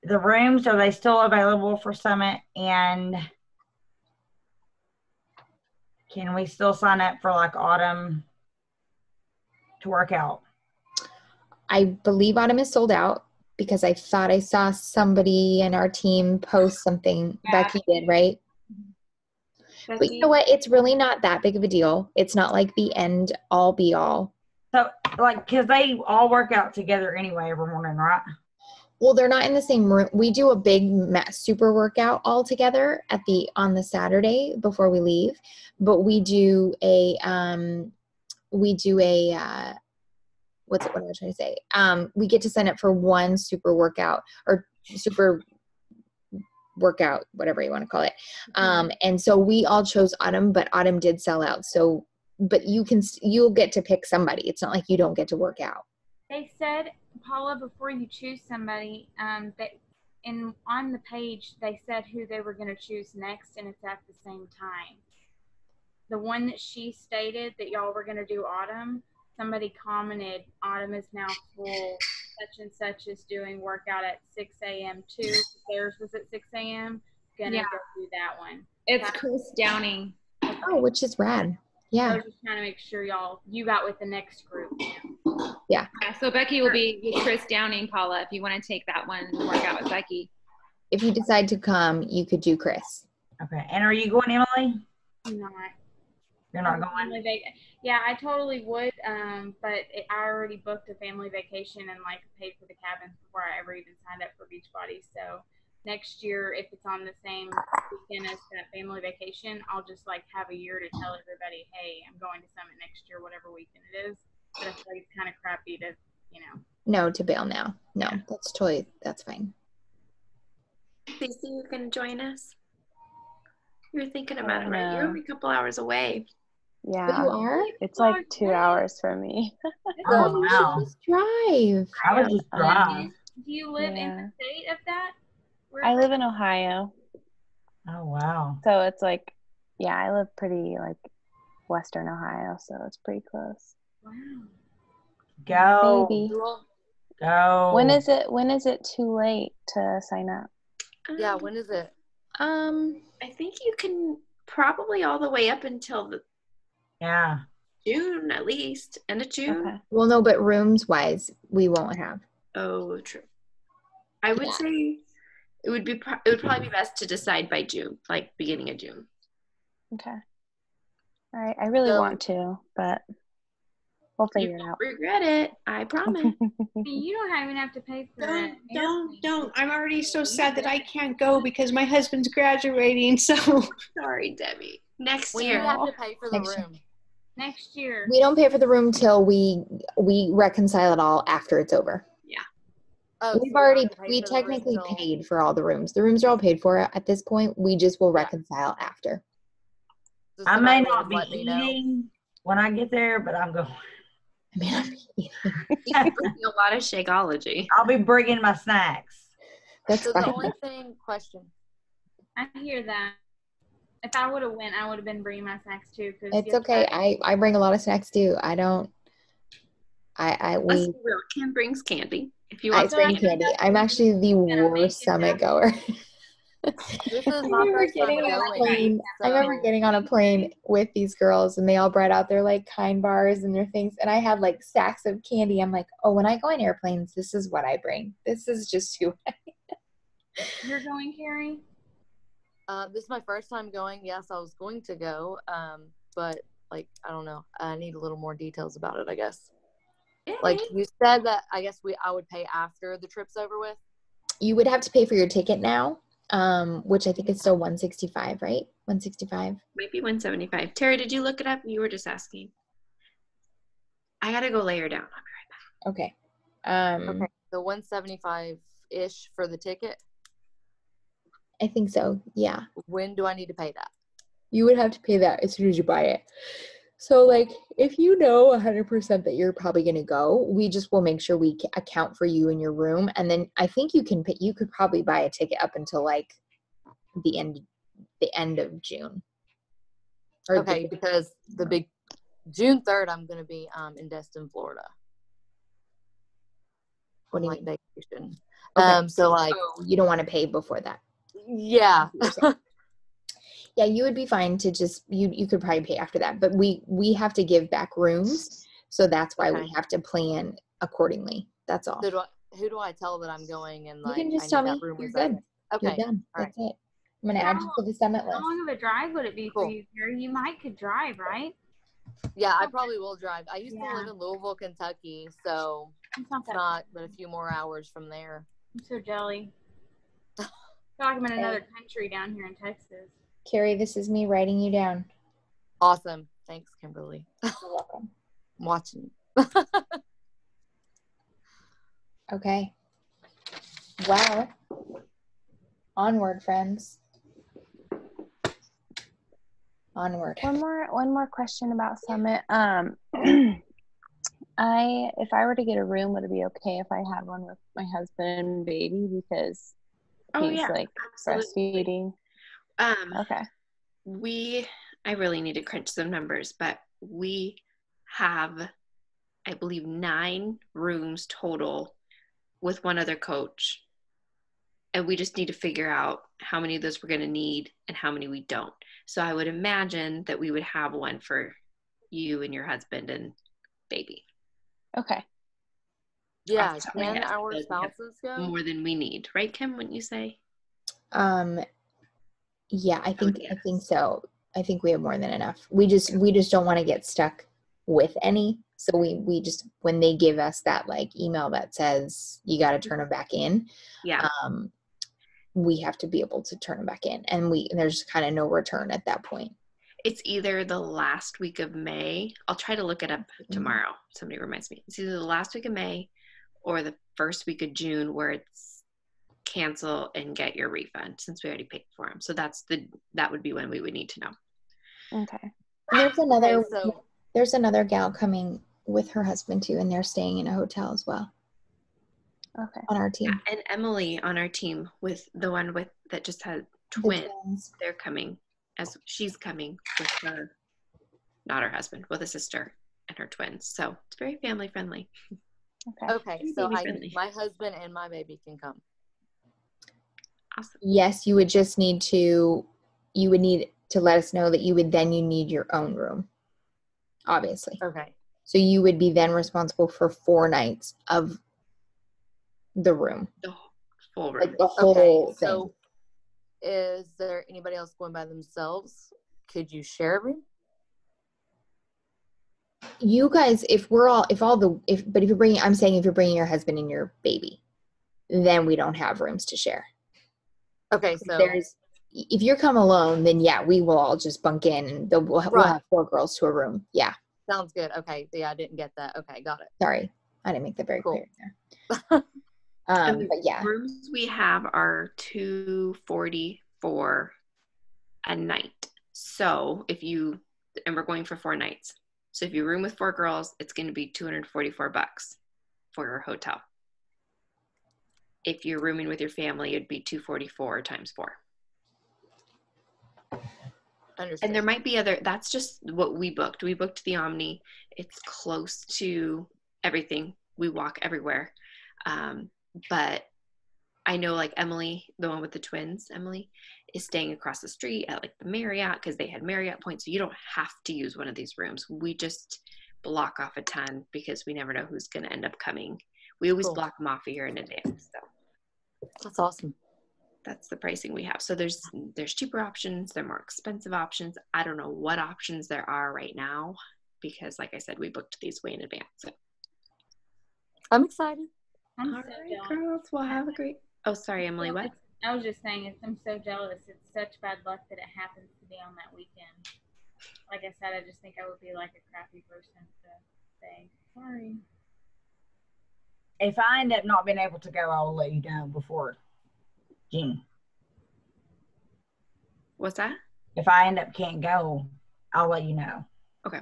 The rooms, are they still available for Summit? And can we still sign up for like autumn to work out? I believe autumn is sold out because I thought I saw somebody in our team post something. Yeah. Becky did, right? But you know what? It's really not that big of a deal. It's not like the end all be all. So, like, because they all work out together anyway every morning, right? Well, they're not in the same room. We do a big super workout all together on the Saturday before we leave. But we do a what am I trying to say? We get to sign up for one super workout or super workout, whatever you want to call it. And so we all chose Autumn, but Autumn did sell out. So, but you'll get to pick somebody. It's not like you don't get to work out. They said, Paula, before you choose somebody, that on the page they said who they were going to choose next, and it's at the same time. The one that she stated that y'all were going to do Autumn, somebody commented, Autumn is now full. Such and such is doing workout at 6 a.m. too. Theirs was at 6 a.m. Gonna go do that one. It's Chris Downing. Oh, which is rad. Yeah. I was just trying to make sure you got with the next group. Yeah. So Becky will be with Chris Downing, Paula, if you want to take that one and work out with Becky. If you decide to come, you could do Chris. Okay. And are you going, Emily? I'm not. You're not going? Yeah, I totally would. But I already booked a family vacation and like paid for the cabins before I ever even signed up for Beachbody. So next year, if it's on the same weekend as that family vacation, I'll just like have a year to tell everybody, hey, I'm going to Summit next year, whatever weekend it is. But I feel like it's kind of crappy to, No, to bail now. No, that's fine. Stacey, you can join us? You're thinking about it, right? You're only a couple hours away. Yeah. You are? It's like 2 hours from me. Oh, wow. Just drive. I would just drive. Do you live in the state of that? I live in Ohio. Oh, wow. So it's like, yeah, I live pretty like Western Ohio, so it's pretty close. Wow. Go. Maybe. Go. When is it too late to sign up? Yeah, when is it? I think you can probably all the way up until June at least, end of June. Okay. Well, no, but rooms wise, we won't have. Oh, true. I would say it would probably be best to decide by June, like beginning of June. Okay. All right. I really want to, but we'll figure it out. Regret it, I promise. You don't even have to pay for it. Don't. I'm already so sad that I can't go because my husband's graduating. So sorry, Debbie. Next We year. have to pay for the room. Next year. We don't pay for the room till we reconcile it all after it's over. Yeah. Oh, we technically paid for all the rooms. The rooms are all paid for at this point. We just will reconcile after. I may not be eating when I get there, but I'm going. I may not be eating. You're bringing a lot of Shakeology. I'll be bringing my snacks. That's so fine. the only thing, question. I hear that. If I would have went, I would have been bringing my snacks too. Cause It's okay. I bring a lot of snacks too. I don't. Let's be real. Kim brings candy. If you I want bring candy. I'm actually the worst Summit goer. This is my first time going. I remember getting on a plane with these girls and they all brought out their like Kind bars and their things, and I had like sacks of candy. I'm like, oh, when I go on airplanes, this is what I bring. This is just who I am. You're going, Carrie? This is my first time going. Yes, I was going to go, but like I don't know. I need a little more details about it, I guess. Yeah. Like you said that I guess I would pay after the trip's over with. You would have to pay for your ticket now. which I think is still 165, right? 165. Might be 175. Terry, did you look it up? You were just asking. I gotta go lay her down. I'll be right back. Okay. Okay. The 175-ish for the ticket. I think so. Yeah. When do I need to pay that? You would have to pay that as soon as you buy it. So, like, if you know 100% that you're probably going to go, we just will make sure we account for you in your room. And then I think you could probably buy a ticket up until like the end of June. Okay, because the big June 3rd, I'm going to be in Destin, Florida. What do you mean? Vacation. Okay. So like, you don't want to pay before that. Yeah. Yeah, you would be fine to just you could probably pay after that, but we have to give back rooms, so that's why we have to plan accordingly. That's all. So who do I tell that I'm going and like You can just I tell need me that room you're reserved? good. Okay. You're done. All That's it. I'm gonna add you to the summit list. How long of a drive would it be Cool. for you, Terry? You could drive, right? Yeah, I probably will drive. I used to Yeah. live in Louisville, Kentucky, so It's not that not but a few more hours from there. I'm so jelly. I feel like I'm in another country down here in Texas. Carrie, this is me writing you down. Awesome. Thanks, Kimberly. You're welcome. I'm watching. Okay. Well, onward, friends. Onward. One more question about Summit. If I were to get a room, would it be okay if I had one with my husband and baby because he's like breastfeeding? Okay. I really need to crunch some numbers, but we have, I believe, 9 rooms total with one other coach. And we just need to figure out how many of those we're going to need and how many we don't. So I would imagine that we would have one for you and your husband and baby. Okay. Yeah, can our spouses go? More than we need, right, Kim? Wouldn't you say? Yeah, I think so. I think we have more than enough. We just don't want to get stuck with any. So we just, when they give us that like email that says you got to turn them back in, we have to be able to turn them back in, and there's kind of no return at that point. It's either the last week of May. I'll try to look it up tomorrow. Somebody reminds me. It's either the last week of May or the first week of June where it's cancel and get your refund since we already paid for them. So that would be when we would need to know. Okay. There's another gal coming with her husband too, and they're staying in a hotel as well. Okay. On our team. Yeah, and Emily on our team with the one that just had twins. They're coming she's coming with her, not her husband, with a sister and her twins. So it's very family friendly. Okay. So my husband and my baby can come. Awesome. Yes, you would need to let us know that you need your own room. Obviously. Okay. So you would be then responsible for 4 nights of the room. The full room. Like the whole thing. So is there anybody else going by themselves? Could you share a room? You guys, if you're bringing your husband and your baby, then we don't have rooms to share. Okay, so if you're come alone, then yeah, we will all just bunk in, and we'll have 4 girls to a room. Yeah. Sounds good. Okay. Yeah, I didn't get that. Okay, got it. Sorry, I didn't make that very clear there. But yeah, rooms we have are $244 a night. So and we're going for 4 nights. So if you room with 4 girls, it's going to be $244 for your hotel. If you're rooming with your family, it'd be $244 times 4. Understood. And there might be that's just what we booked. We booked the Omni. It's close to everything. We walk everywhere. But I know like Emily, the one with the twins, Emily, is staying across the street at like the Marriott because they had Marriott points. So you don't have to use one of these rooms. We just block off a ton because we never know who's going to end up coming. We always block them off a year in advance. So that's awesome. That's the pricing we have. So there's cheaper options. There are more expensive options. I don't know what options there are right now because like I said, we booked these way in advance. So. I'm excited. All right, girls. Well, have a great. Oh, sorry, Emily. What? I was just saying, I'm so jealous. It's such bad luck that it happens to be on that weekend. Like I said, I just think I would be like a crappy person to say sorry. If I end up not being able to go, I'll let you know before June. What's that? If I end up can't go, I'll let you know. Okay.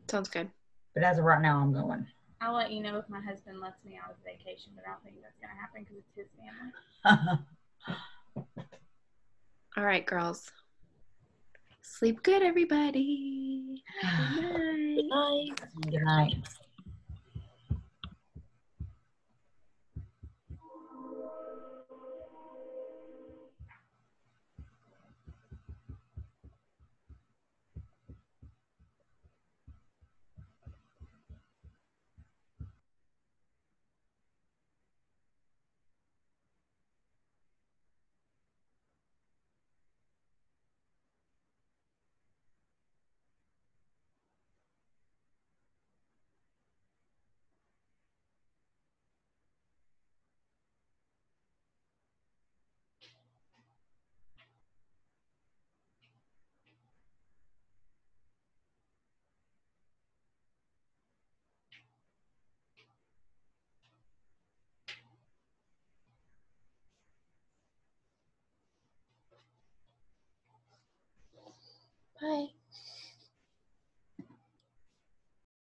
Sounds good. But as of right now, I'm going. I'll let you know if my husband lets me out of vacation, but I don't think that's going to happen because it's his family. All right, girls. Sleep good, everybody. Good night. Good night. Bye.